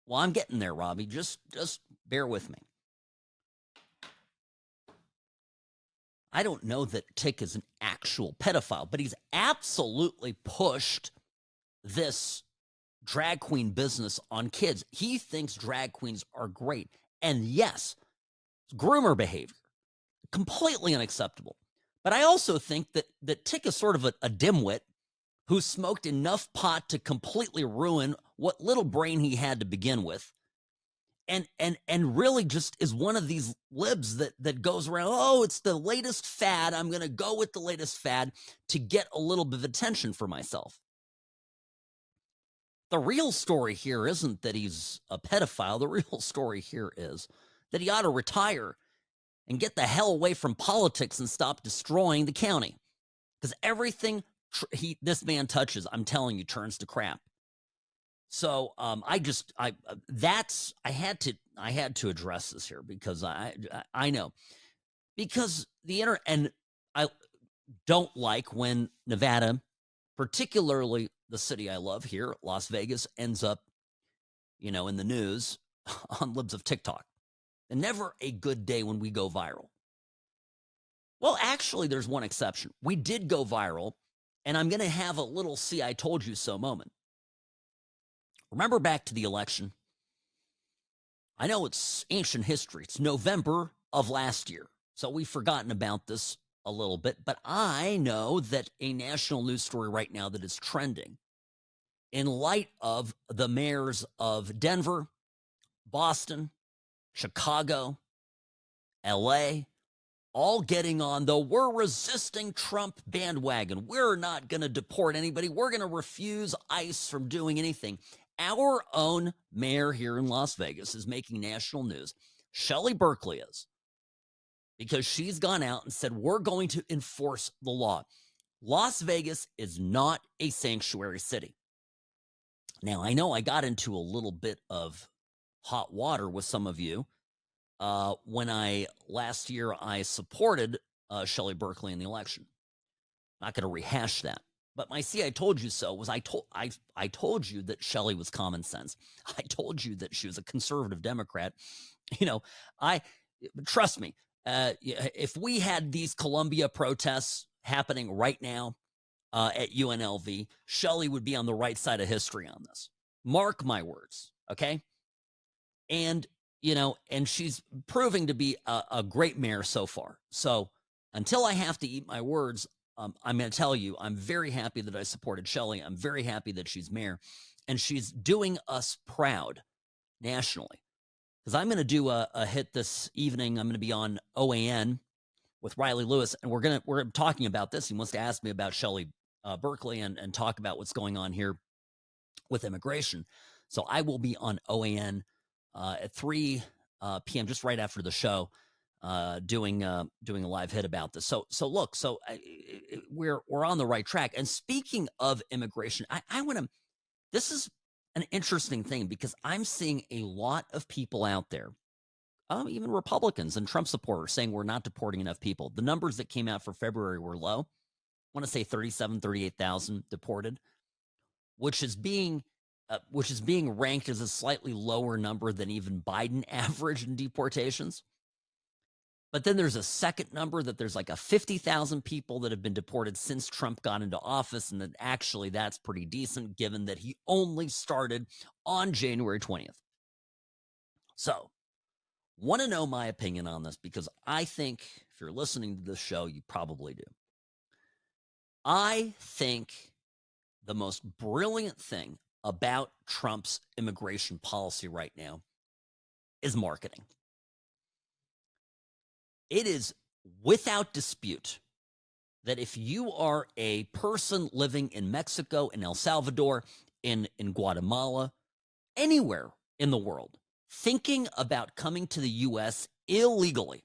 well, I'm getting there, Robbie. Just bear with me. I don't know that Tick is an actual pedophile, but he's absolutely pushed this drag queen business on kids. He thinks drag queens are great. And yes, groomer behavior, completely unacceptable. But I also think that Tick is sort of a dimwit who smoked enough pot to completely ruin what little brain he had to begin with. And really just is one of these libs that goes around, oh, it's the latest fad. I'm going to go with the latest fad to get a little bit of attention for myself. The real story here isn't that he's a pedophile. The real story here is that he ought to retire and get the hell away from politics and stop destroying the county. Because everything this man touches, I'm telling you, turns to crap. So I had to address this here because I know, because and I don't like when Nevada, particularly the city I love here, Las Vegas, ends up, in the news on libs of TikTok. And never a good day when we go viral. Well, actually, there's one exception. We did go viral, and I'm going to have a little "see, I told you so" moment. Remember back to the election? I know it's ancient history. It's November of last year, so we've forgotten about this a little bit, but I know that a national news story right now that is trending in light of the mayors of Denver, Boston, Chicago, LA, all getting on the "we're resisting Trump" bandwagon. We're not going to deport anybody. We're going to refuse ICE from doing anything. Our own mayor here in Las Vegas is making national news. Shelley Berkeley is. Because she's gone out and said, we're going to enforce the law. Las Vegas is not a sanctuary city. Now, I know I got into a little bit of hot water with some of you when last year I supported Shelley Berkeley in the election. Not going to rehash that. But my "see, I told you so" was I told you that Shelley was common sense. I told you that she was a conservative Democrat. Trust me, if we had these Columbia protests happening right now at UNLV, Shelley would be on the right side of history on this. Mark my words, okay? And, and she's proving to be a great mayor so far. So until I have to eat my words, I'm going to tell you, I'm very happy that I supported Shelley. I'm very happy that she's mayor, and she's doing us proud nationally. Because I'm going to do a hit this evening. I'm going to be on OAN with Riley Lewis, and we're talking about this. He wants to ask me about Shelley Berkeley and talk about what's going on here with immigration. So I will be on OAN at 3 p.m. just right after the show. Doing a live hit about this. So look, we're on the right track. And speaking of immigration, I want to. This is an interesting thing because I'm seeing a lot of people out there, even Republicans and Trump supporters, saying we're not deporting enough people. The numbers that came out for February were low. I want to say 38,000 deported, which is being ranked as a slightly lower number than even Biden averaged in deportations. But then there's a second number that there's like 50,000 people that have been deported since Trump got into office. And that actually that's pretty decent given that he only started on January 20th. So want to know my opinion on this because I think if you're listening to this show, you probably do. I think the most brilliant thing about Trump's immigration policy right now is marketing. It is without dispute that if you are a person living in Mexico and El Salvador, in Guatemala, anywhere in the world, thinking about coming to the U.S. illegally,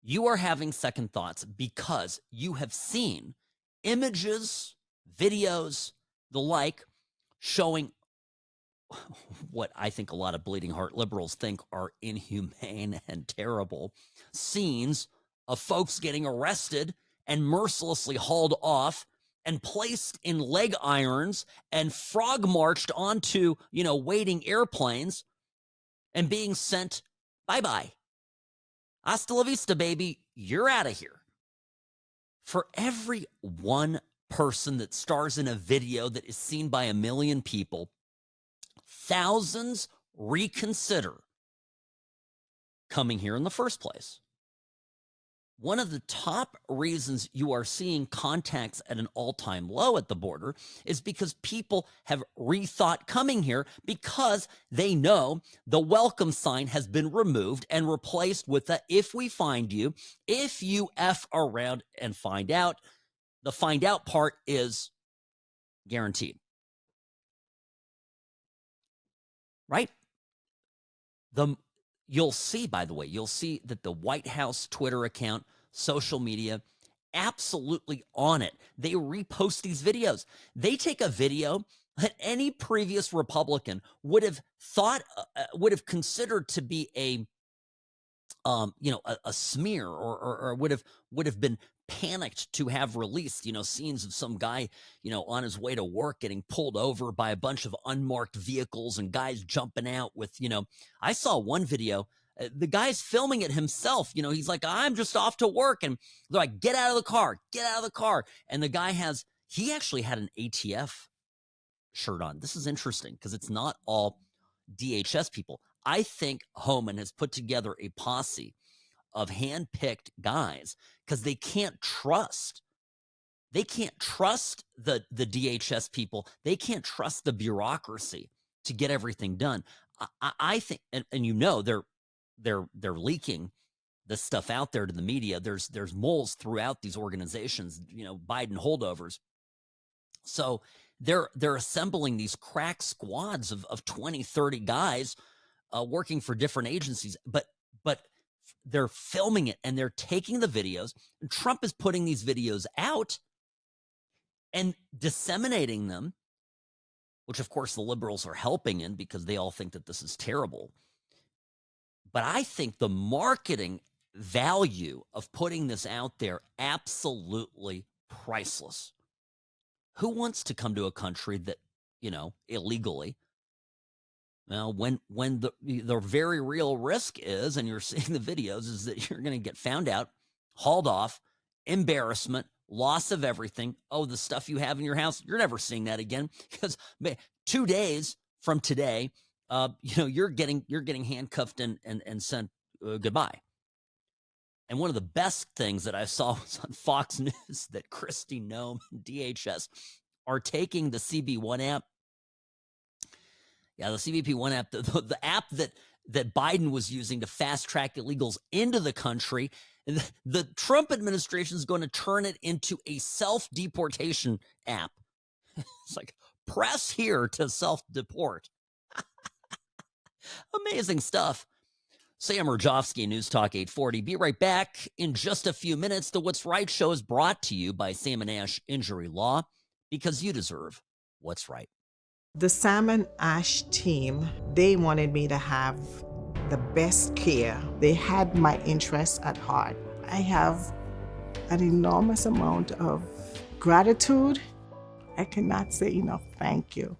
you are having second thoughts because you have seen images, videos, the like, showing what I think a lot of bleeding heart liberals think are inhumane and terrible scenes of folks getting arrested and mercilessly hauled off and placed in leg irons and frog marched onto, waiting airplanes and being sent bye-bye. Hasta la vista, baby. You're out of here. For every one person that stars in a video that is seen by 1 million people, thousands reconsider coming here in the first place. One of the top reasons you are seeing contacts at an all-time low at the border is because people have rethought coming here because they know the welcome sign has been removed and replaced with the "if we find you, if you F around and find out." The find out part is guaranteed. Right? You'll see, by the way, that the White House Twitter account, social media, absolutely on it. They repost these videos. They take a video that any previous Republican would have considered to be a smear or would have been panicked to have released, scenes of some guy, on his way to work getting pulled over by a bunch of unmarked vehicles and guys jumping out with, I saw one video, the guy's filming it himself. He's like, "I'm just off to work." And they're like, get out of the car. And the guy he actually had an ATF shirt on. This is interesting because it's not all DHS people. I think Homan has put together a posse of hand-picked guys because they can't trust the DHS people. They can't trust the bureaucracy to get everything done. I think, and they're leaking this stuff out there to the media. There's moles throughout these organizations, Biden holdovers. So they're assembling these crack squads of 20, 30 guys working for different agencies, but they're filming it and they're taking the videos. And Trump is putting these videos out and disseminating them, which of course the liberals are helping in because they all think that this is terrible. But I think the marketing value of putting this out there, absolutely priceless. Who wants to come to a country that, illegally? Well, when the very real risk is, and you're seeing the videos, is that you're going to get found out, hauled off, embarrassment, loss of everything. Oh, the stuff you have in your house, you're never seeing that again because 2 days from today, you're getting handcuffed and sent goodbye. And one of the best things that I saw was on Fox News that Kristi Noem and DHS are taking the CB1 app. Yeah, the CBP1 app, the app that Biden was using to fast track illegals into the country. The Trump administration is going to turn it into a self-deportation app. It's like, press here to self-deport. Amazing stuff. Sam Mirejovsky, News Talk 840. Be right back in just a few minutes. The What's Right show is brought to you by Sam & Ash Injury Law, because you deserve what's right. The Sam and Ash team, they wanted me to have the best care. They had my interests at heart. I have an enormous amount of gratitude. I cannot say enough thank you.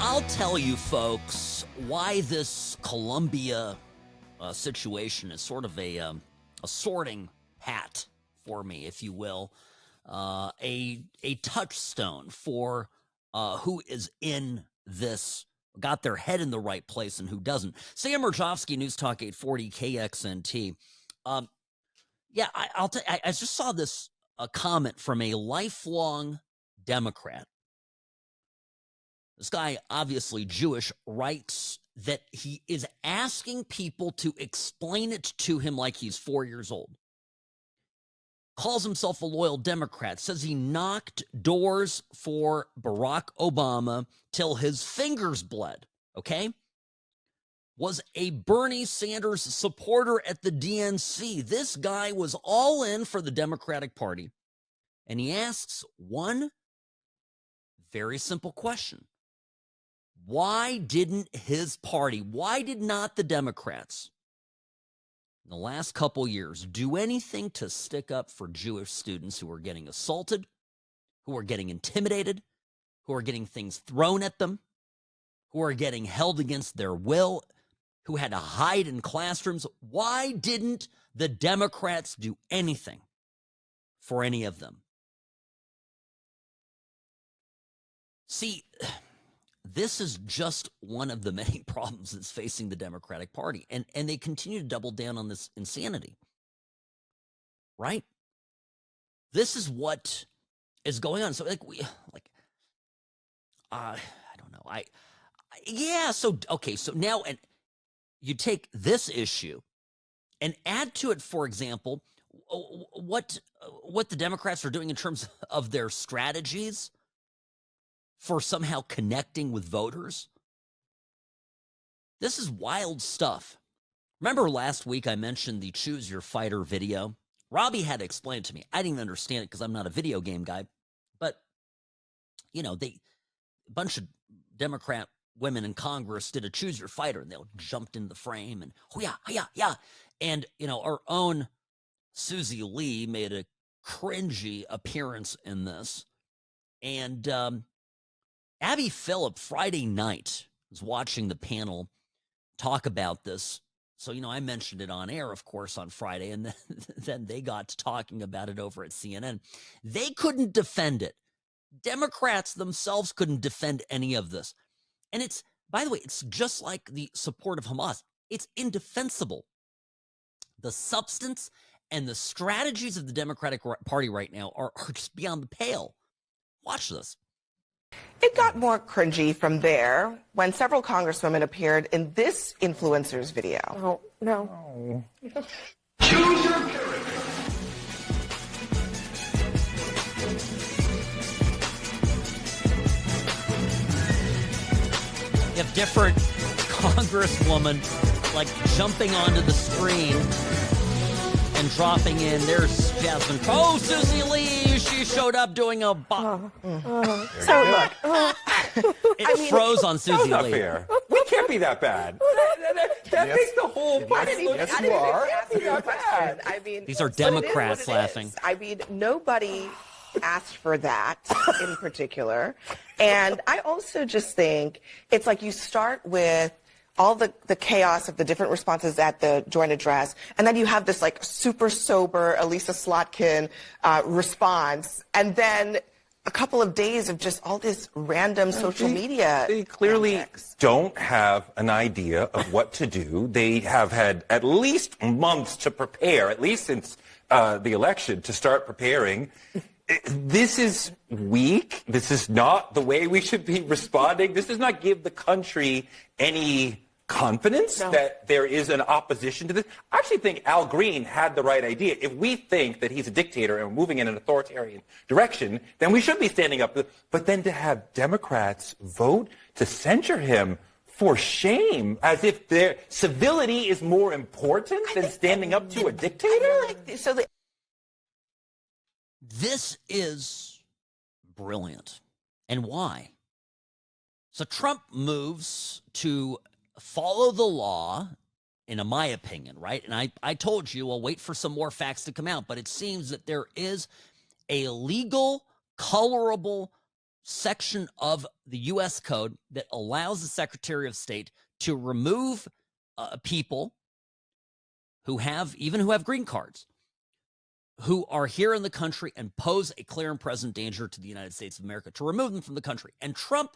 I'll tell you folks why this Colombia situation is sort of a sorting hat for me, if you will, a touchstone for who is in this, got their head in the right place and who doesn't. Sam Mirejovsky, News Talk 840 KXNT. I just saw this comment from a lifelong Democrat. This guy, obviously Jewish, writes that he is asking people to explain it to him like he's 4 years old. calls himself a loyal Democrat, says he knocked doors for Barack Obama till his fingers bled, okay? Was a Bernie Sanders supporter at the DNC. This guy was all in for the Democratic Party. And he asks one very simple question. Why didn't his party, why did not the Democrats in the last couple years do anything to stick up for Jewish students who are getting assaulted, who are getting intimidated, who are getting things thrown at them, who are getting held against their will, who had to hide in classrooms? Why didn't the Democrats do anything for any of them? See, this is just one of the many problems that's facing the Democratic Party. And they continue to double down on this insanity. Right? This is what is going on. So I don't know. So now, and you take this issue and add to it, for example, what the Democrats are doing in terms of their strategies for somehow connecting with voters. This is wild stuff. Remember last week I mentioned the Choose Your Fighter video? Robbie had to explain it to me. I didn't even understand it because I'm not a video game guy. But, a bunch of Democrat women in Congress did a Choose Your Fighter, and they all jumped into the frame, and yeah. And, our own Susie Lee made a cringy appearance in this. And Abby Phillip, Friday night, was watching the panel talk about this. So, I mentioned it on air, of course, on Friday, and then they got to talking about it over at CNN. They couldn't defend it. Democrats themselves couldn't defend any of this. And it's, by the way, it's just like the support of Hamas. It's indefensible. The substance and the strategies of the Democratic Party right now are just beyond the pale. Watch this. It got more cringy from there when several congresswomen appeared in this influencer's video. Oh, no. Choose your character. You have different congresswoman jumping onto the screen and dropping in. There's Jasmine. Oh, Susie Lee, she showed up doing a So look, it froze on Susie Not Lee. fair. We can't be that bad. That makes the whole party look. Yes, you are. That bad. I mean, These are Democrats laughing. I mean, nobody asked for that in particular. And I also just think it's like you start with all the chaos of the different responses at the joint address, and then you have this super sober Elisa Slotkin response, and then a couple of days of just all this random social media. They clearly antics. don't have an idea of what to do. They have had at least months to prepare, at least since the election, to start preparing. This is weak. This is not the way we should be responding. This does not give the country any confidence that there is an opposition to this. I actually think Al Green had the right idea. If we think that he's a dictator and we're moving in an authoritarian direction, then we should be standing up. But then to have Democrats vote to censure him, for shame, as if their civility is more important than standing up to a dictator? This is brilliant. And why? So Trump moves to follow the law, in my opinion, right? And I told you, I'll wait for some more facts to come out, but it seems that there is a legal, colorable section of the U.S. Code that allows the Secretary of State to remove people who have green cards, who are here in the country and pose a clear and present danger to the United States of America, to remove them from the country. And Trump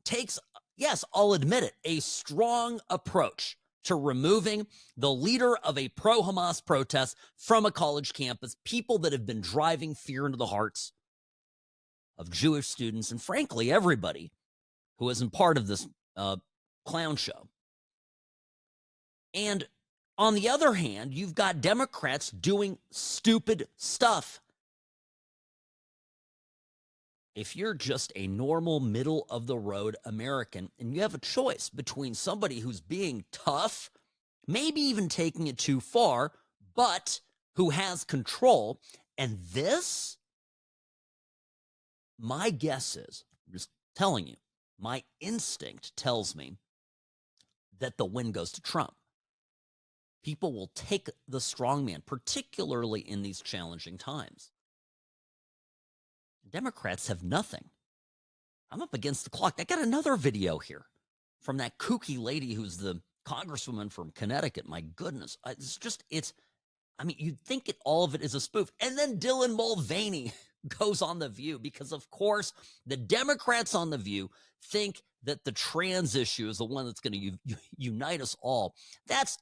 takes, yes, I'll admit it, a strong approach to removing the leader of a pro-Hamas protest from a college campus, people that have been driving fear into the hearts of Jewish students and, frankly, everybody who isn't part of this clown show. And on the other hand, you've got Democrats doing stupid stuff. If you're just a normal, middle-of-the-road American and you have a choice between somebody who's being tough, maybe even taking it too far, but who has control, and this, my guess is, I'm just telling you, my instinct tells me that the win goes to Trump. People will take the strong man, particularly in these challenging times. Democrats have nothing. I'm up against the clock. I got another video here from that kooky lady who's the congresswoman from Connecticut. My goodness. You'd think all of it is a spoof. And then Dylan Mulvaney goes on The View because, of course, the Democrats on The View think that the trans issue is the one that's going to unite us all. That's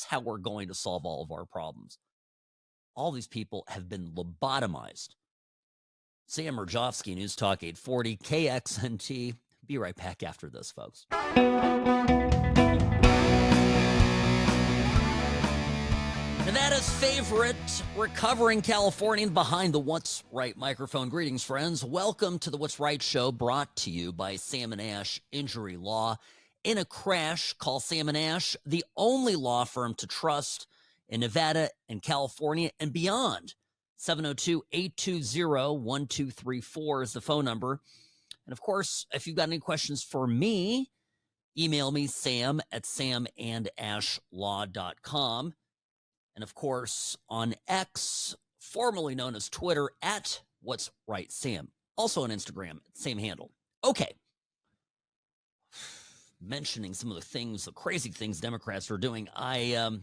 how we're going to solve all of our problems. All these people have been lobotomized. Sam Mirejovsky, News Talk 840, KXNT. Be right back after this, folks. Nevada's favorite recovering Californian behind the What's Right microphone. Greetings, friends. Welcome to the What's Right show, brought to you by Sam & Ash Injury Law. In a crash, call Sam & Ash, the only law firm to trust in Nevada and California and beyond. 702-820-1234 is the phone number. And, of course, if you've got any questions for me, email me, sam@samandashlaw.com. And, of course, on X, formerly known as Twitter, at What's Right Sam. Also on Instagram, same handle. Okay. Mentioning some of the crazy things Democrats are doing, I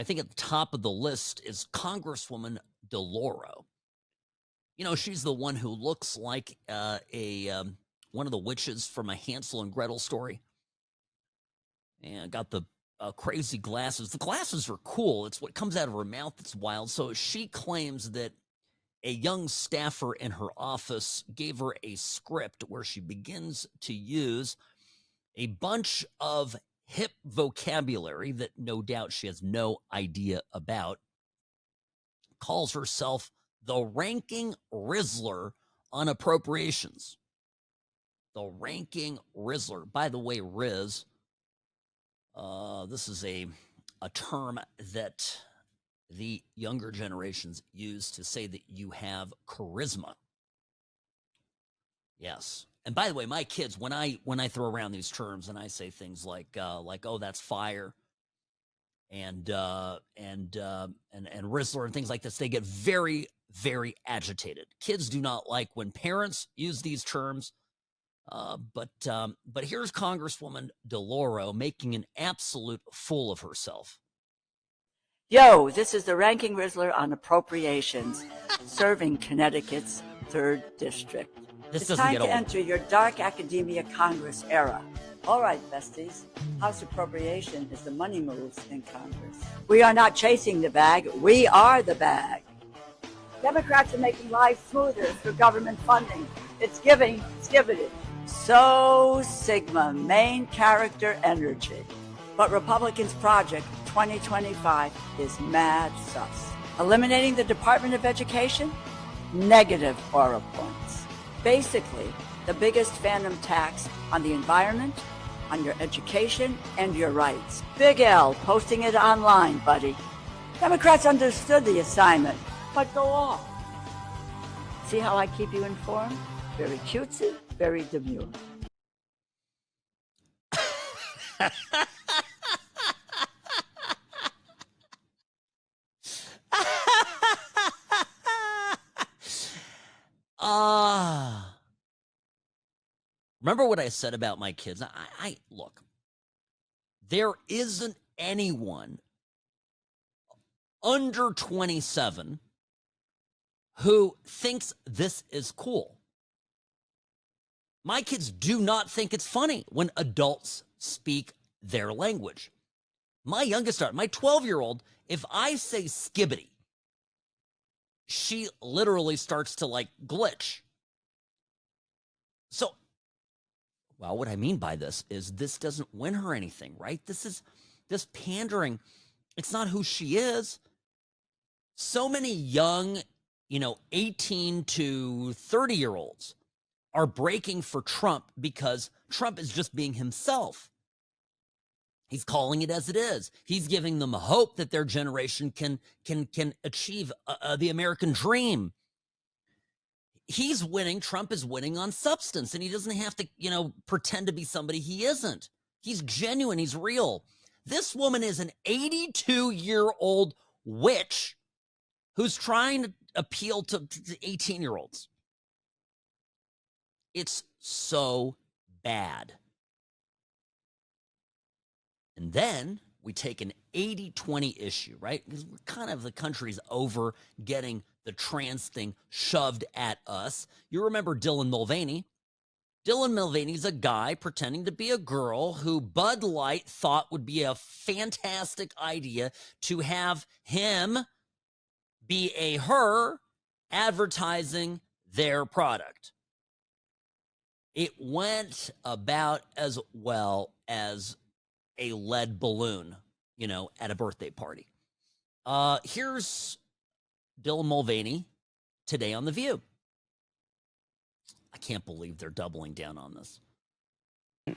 think at the top of the list is Congresswoman DeLauro. You know, she's the one who looks like one of the witches from a Hansel and Gretel story. And got the crazy glasses. The glasses are cool. It's what comes out of her mouth that's wild. So she claims that a young staffer in her office gave her a script where she begins to use a bunch of hip vocabulary that no doubt she has no idea about. Calls herself the ranking Rizzler on appropriations. The ranking Rizzler. By the way, Riz, this is a term that the younger generations use to say that you have charisma. Yes. And by the way, my kids, when I throw around these terms and I say things like oh, that's fire, and Rizzler and things like this, they get very, very agitated. Kids do not like when parents use these terms. But here's Congresswoman DeLauro making an absolute fool of herself. Yo, this is the ranking Rizzler on appropriations, serving Connecticut's 3rd District. This it's time to enter your dark academia Congress era. All right, besties. House appropriation is the money moves in Congress. We are not chasing the bag. We are the bag. Democrats are making life smoother through government funding. It's giving, it's giving. So Sigma, main character energy. But Republicans' project 2025 is mad sus. Eliminating the Department of Education? Negative aura points. Basically, the biggest phantom tax on the environment, on your education, and your rights. Big L posting it online, buddy. Democrats understood the assignment, but go off. See how I keep you informed? Very cutesy, very demure. Remember what I said about my kids? I look, there isn't anyone under 27 who thinks this is cool. My kids do not think it's funny when adults speak their language. My youngest daughter, my 12-year-old, if I say skibbity, she literally starts to glitch. So, well, what I mean by this is this doesn't win her anything, right? This this pandering, it's not who she is. So many young, 18 to 30-year-olds are breaking for Trump because Trump is just being himself. He's calling it as it is. He's giving them hope that their generation can achieve the American dream. He's winning. Trump is winning on substance, and he doesn't have to, pretend to be somebody he isn't. He's genuine. He's real. This woman is an 82-year-old witch who's trying to appeal to 18-year-olds. It's so bad. And then we take an 80-20 issue, right? Because we're kind of, the country's over getting the trans thing shoved at us. You remember Dylan Mulvaney. Dylan Mulvaney's a guy pretending to be a girl who Bud Light thought would be a fantastic idea to have him be a her advertising their product. It went about as well as a lead balloon, at a birthday party. Here's Dylan Mulvaney today on The View. I can't believe they're doubling down on this.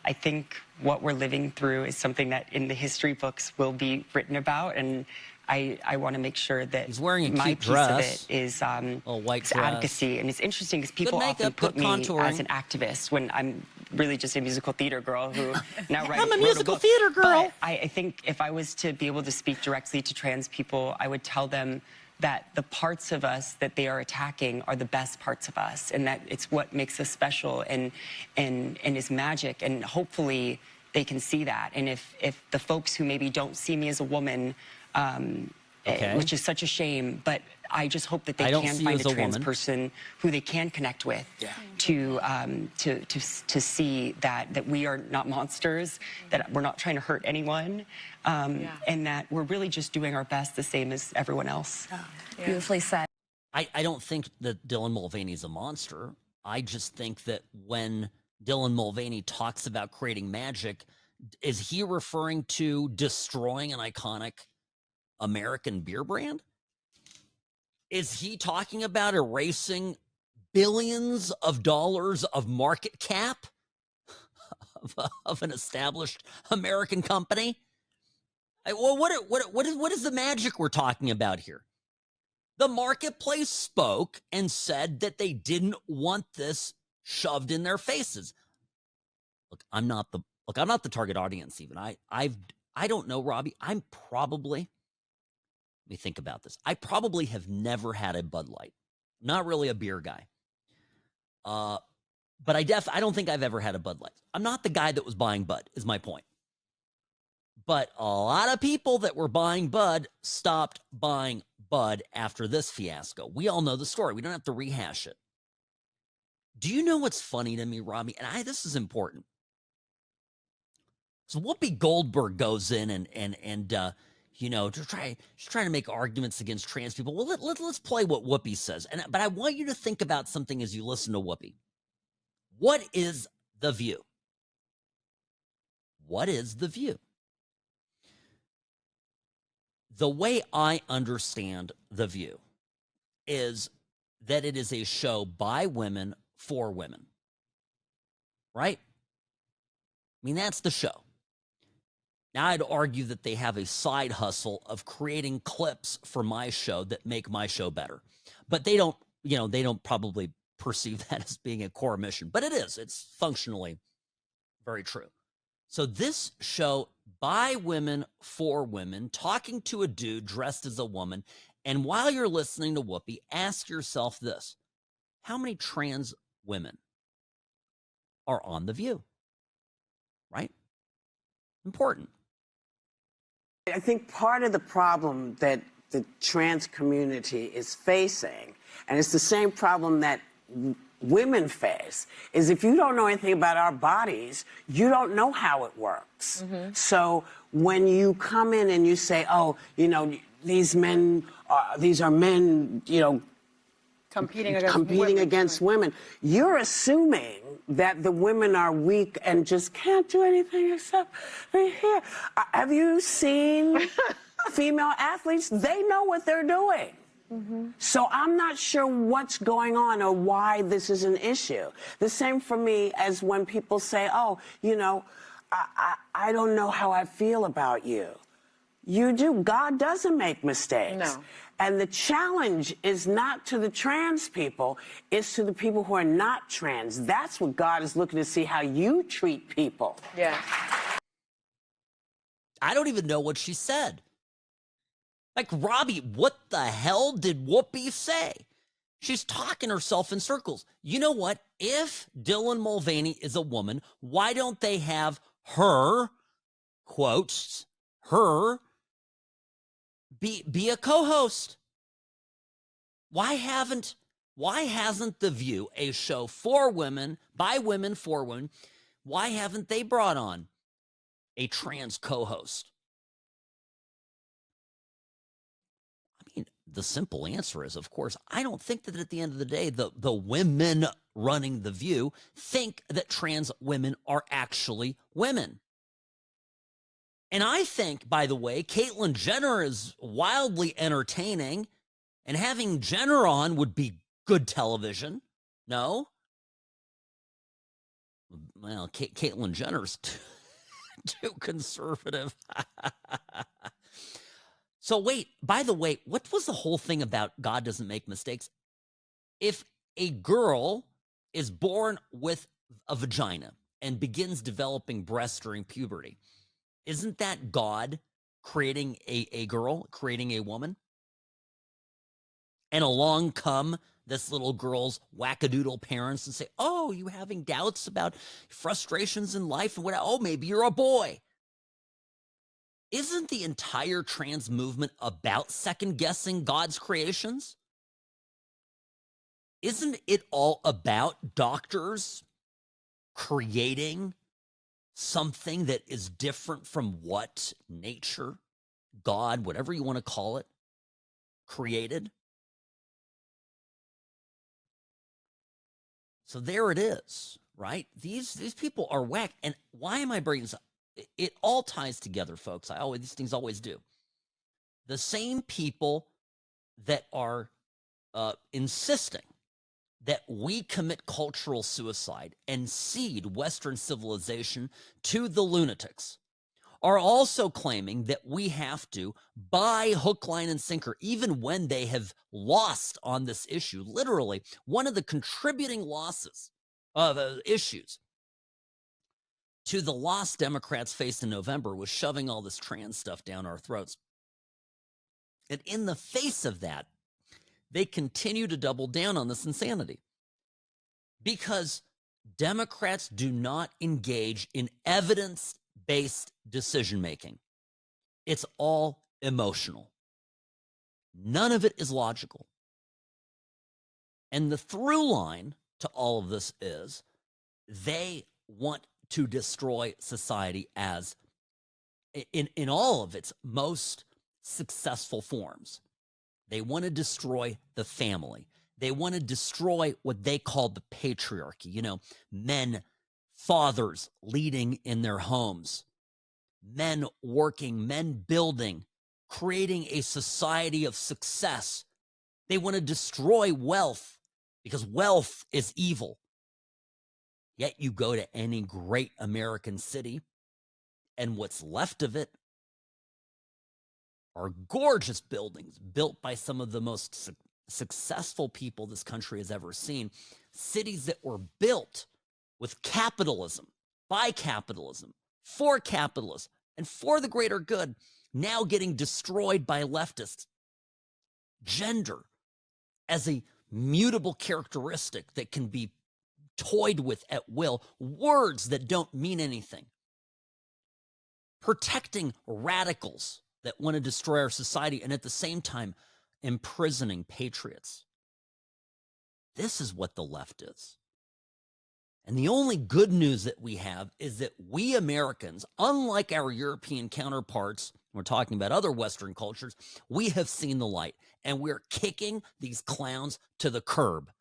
I think what we're living through is something that in the history books will be written about, and I want to make sure that he's wearing a my cute piece dress. of it is white advocacy. And it's interesting because people often put me as an activist when I'm really just a musical theater girl who now I'm a musical theater girl. But I think if I was to be able to speak directly to trans people, I would tell them that the parts of us that they are attacking are the best parts of us, and that it's what makes us special and is magic, and hopefully they can see that. And if the folks who maybe don't see me as a woman, which is such a shame, but I just hope that they can find a trans person who they can connect with to see that we are not monsters, that we're not trying to hurt anyone, and that we're really just doing our best the same as everyone else. Beautifully said. I don't think that Dylan Mulvaney is a monster. I just think that when Dylan Mulvaney talks about creating magic, is he referring to destroying an iconic American beer brand? Is he talking about erasing billions of dollars of market cap of an established American company? What is the magic we're talking about here? The marketplace spoke and said that they didn't want this shoved in their faces. Look, I'm not the target audience even. I don't know, Robbie. Let me think about this. I probably have never had a Bud Light. Not really a beer guy. But I don't think I've ever had a Bud Light. I'm not the guy that was buying Bud, is my point. But a lot of people that were buying Bud stopped buying Bud after this fiasco. We all know the story. We don't have to rehash it. Do you know what's funny to me, Robbie? And this is important. So Whoopi Goldberg goes in and she's trying to make arguments against trans people. Well, let's play what Whoopi says. But I want you to think about something as you listen to Whoopi. What is The View? What is The View? The way I understand The View is that it is a show by women for women. Right? I mean, that's the show. Now, I'd argue that they have a side hustle of creating clips for my show that make my show better. But they don't probably perceive that as being a core mission. But it is. It's functionally very true. So this show, by women, for women, talking to a dude dressed as a woman. And while you're listening to Whoopi, ask yourself this. How many trans women are on The View? Right? Important. I think part of the problem that the trans community is facing, and it's the same problem that women face, is if you don't know anything about our bodies, you don't know how it works. So when you come in and you say, oh, these are men, Competing against women. You're assuming that the women are weak and just can't do anything except be here. Have you seen female athletes? They know what they're doing. So I'm not sure what's going on or why this is an issue. The same for me as when people say, oh, you know, I don't know how I feel about you. You do. God doesn't make mistakes. No. And the challenge is not to the trans people, it's to the people who are not trans. That's what God is looking to see, how you treat people. Yeah. I don't even know what she said. Like, Robbie, what the hell did Whoopi say? She's talking herself in circles. You know what? If Dylan Mulvaney is a woman, why don't they have her, quotes, her, be a co-host? Why hasn't The View, a show for women, by women, for women, why haven't they brought on a trans co-host? I mean, the simple answer is, of course, I don't think that at the end of the day, the women running The View think that trans women are actually women. And I think, by the way, Caitlyn Jenner is wildly entertaining, and having Jenner on would be good television. No? Well, Caitlyn Jenner's too conservative. So wait, by the way, what was the whole thing about God doesn't make mistakes? If a girl is born with a vagina and begins developing breasts during puberty, isn't that God creating a girl, creating a woman? And along come this little girl's wackadoodle parents and say, oh, you having doubts about frustrations in life? And what? Oh, maybe you're a boy. Isn't the entire trans movement about second-guessing God's creations? Isn't it all about doctors creating something that is different from what nature, God, whatever you want to call it, created? So there it is, right? These people are whack. And why am I bringing this up? It all ties together, folks. These things always do. The same people that are insisting that we commit cultural suicide and cede Western civilization to the lunatics are also claiming that we have to buy hook, line, and sinker, even when they have lost on this issue. Literally, one of the contributing losses of issues to the loss Democrats faced in November was shoving all this trans stuff down our throats. And in the face of that, they continue to double down on this insanity because Democrats do not engage in evidence-based decision-making. It's all emotional. None of it is logical. And the through line to all of this is they want to destroy society as in all of its most successful forms. They want to destroy the family. They want to destroy what they call the patriarchy. You know, men, fathers leading in their homes, men working, men building, creating a society of success. They want to destroy wealth because wealth is evil. Yet you go to any great American city, and what's left of it are gorgeous buildings built by some of the most successful people this country has ever seen. Cities that were built with capitalism, by capitalism, for capitalism, and for the greater good, now getting destroyed by leftists. Gender as a mutable characteristic that can be toyed with at will, words that don't mean anything. Protecting radicals that want to destroy our society and at the same time imprisoning patriots. This is what the left is. And the only good news that we have is that we Americans, unlike our European counterparts, we're talking about other Western cultures, we have seen the light, and we're kicking these clowns to the curb.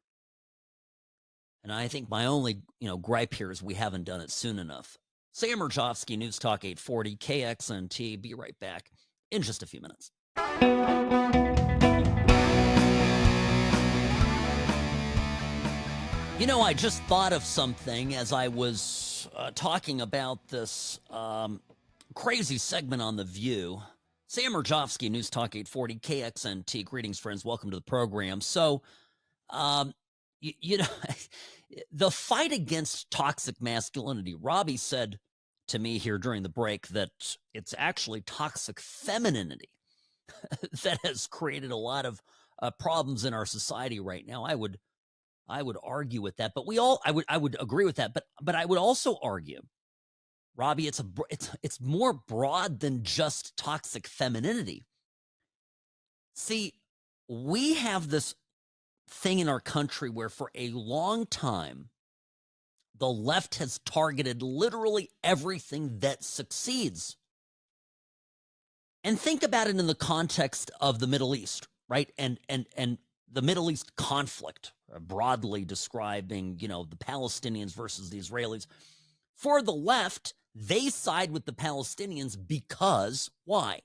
And I think my only, gripe here is we haven't done it soon enough. Sam Mirejovsky, News Talk 840, KXNT. Be right back in just a few minutes. I just thought of something as I was talking about this crazy segment on The View. Sam Mirejovsky, News Talk 840, KXNT. Greetings, friends. Welcome to the program. So, the fight against toxic masculinity, Robbie said to me here during the break that it's actually toxic femininity that has created a lot of problems in our society right now. I would argue with that, but I would agree with that, but I would also argue, Robbie, it's more broad than just toxic femininity. See, we have this thing in our country where for a long time, the left has targeted literally everything that succeeds. And think about it in the context of the Middle East, right? And the Middle East conflict, broadly describing, the Palestinians versus the Israelis. For the left, they side with the Palestinians because, why?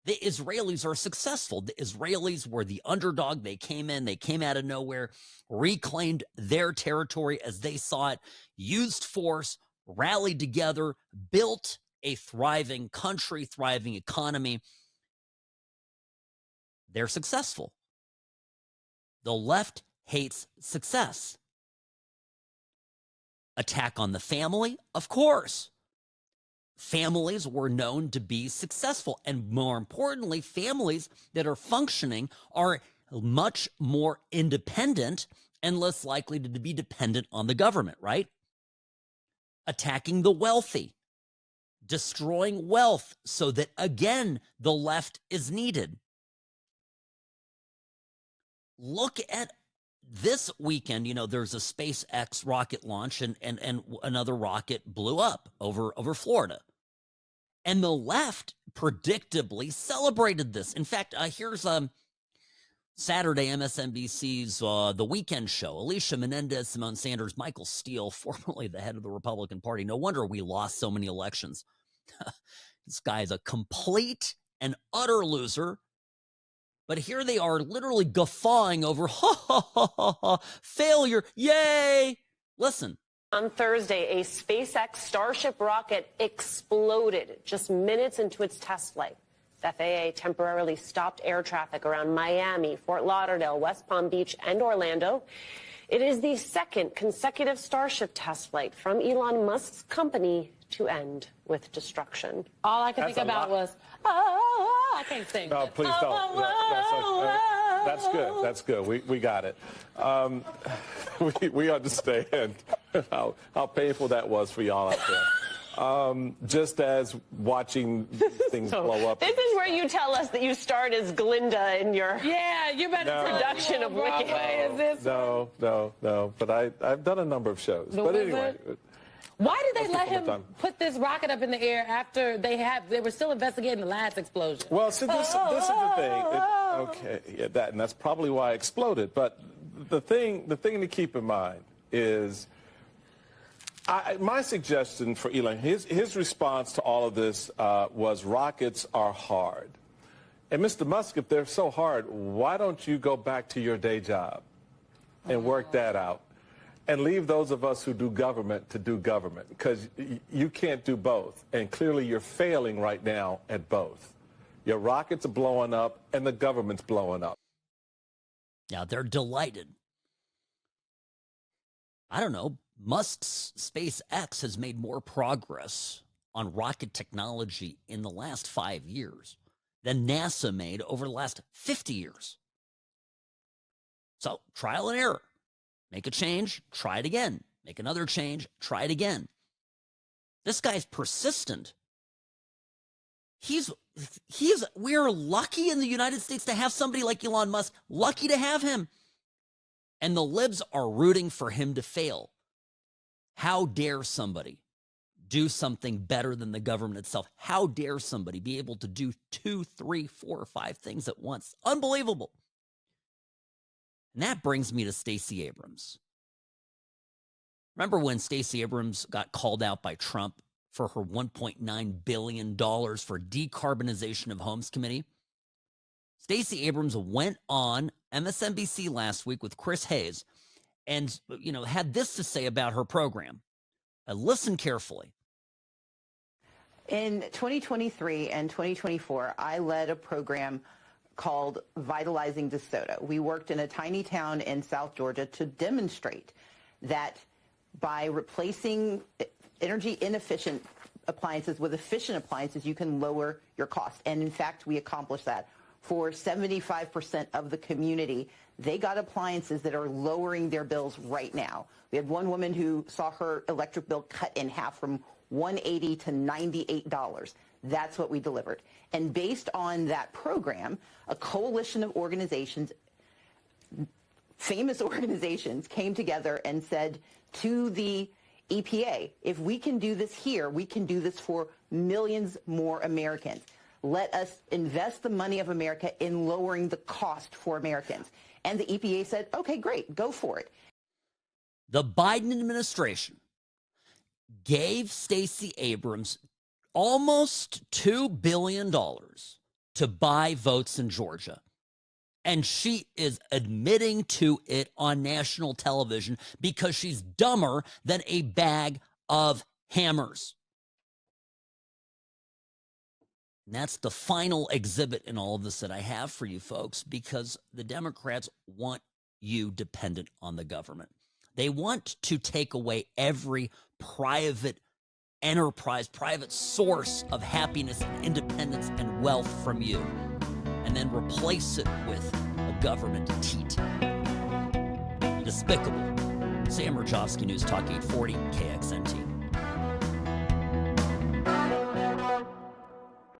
The Israelis are successful. The Israelis were the underdog. They came out of nowhere, reclaimed their territory as they saw it, used force, rallied together, built a thriving country, thriving economy. They're successful. The left hates success. Attack on the family, of course. Families were known to be successful. And more importantly, families that are functioning are much more independent and less likely to be dependent on the government, right? Attacking the wealthy, destroying wealth so that, again, the left is needed. Look at this weekend, there's a SpaceX rocket launch and another rocket blew up over Florida. And the left predictably celebrated this. In fact, here's Saturday, MSNBC's The Weekend Show. Alicia Menendez, Simone Sanders, Michael Steele, formerly the head of the Republican Party. No wonder we lost so many elections. This guy's a complete and utter loser. But here they are literally guffawing over, failure, yay. Listen. On Thursday, a SpaceX Starship rocket exploded just minutes into its test flight. The FAA temporarily stopped air traffic around Miami, Fort Lauderdale, West Palm Beach, and Orlando. It is the second consecutive Starship test flight from Elon Musk's company to end with destruction. All I could think about was, I can't sing. No, please don't. That's good. That's good. We got it. We understand how painful that was for y'all out there. Just as watching things blow up. This is where you tell us that you starred as Glinda in your you better production of Wicked. No. But I've done a number of shows. But anyway. Why did they let him put this rocket up in the air after they were still investigating the last explosion? Well, so this is the thing. And that's probably why it exploded. But the thing to keep in mind is my suggestion for Elon, his response to all of this was rockets are hard. And Mr. Musk, if they're so hard, why don't you go back to your day job and work that out? And leave those of us who do government to do government, because you can't do both. And clearly you're failing right now at both. Your rockets are blowing up and the government's blowing up. Yeah, they're delighted. I don't know. Musk's SpaceX has made more progress on rocket technology in the last 5 years than NASA made over the last 50 years. So, trial and error. Make a change, try it again. Make another change, try it again. This guy's persistent. We're lucky in the United States to have somebody like Elon Musk, lucky to have him. And the libs are rooting for him to fail. How dare somebody do something better than the government itself. How dare somebody be able to do 2, 3, 4, or 5 things at once? Unbelievable. And that brings me to Stacy Abrams. Remember when Stacy Abrams got called out by Trump for her $1.9 billion for decarbonization of homes committee? Stacy Abrams went on MSNBC last week with Chris Hayes and, had this to say about her program. Listen carefully. In 2023 and 2024, I led a program called Vitalizing DeSoto. We worked in a tiny town in South Georgia to demonstrate that by replacing energy inefficient appliances with efficient appliances, you can lower your cost. And in fact, we accomplished that. For 75% of the community, they got appliances that are lowering their bills right now. We had one woman who saw her electric bill cut in half from $180 to $98. That's what we delivered. And based on that program, a coalition of organizations, famous organizations, came together and said to the EPA, if we can do this here, we can do this for millions more Americans. Let us invest the money of America in lowering the cost for Americans. And the EPA said, okay, great, go for it. The Biden administration gave Stacy Abrams almost $2 billion to buy votes in Georgia. And she is admitting to it on national television because she's dumber than a bag of hammers. And that's the final exhibit in all of this that I have for you folks, because the Democrats want you dependent on the government. They want to take away every private enterprise, private source of happiness and independence and wealth from you, and then replace it with a government teat. Despicable. Sam Mirejovsky, News Talk 840, KXNT.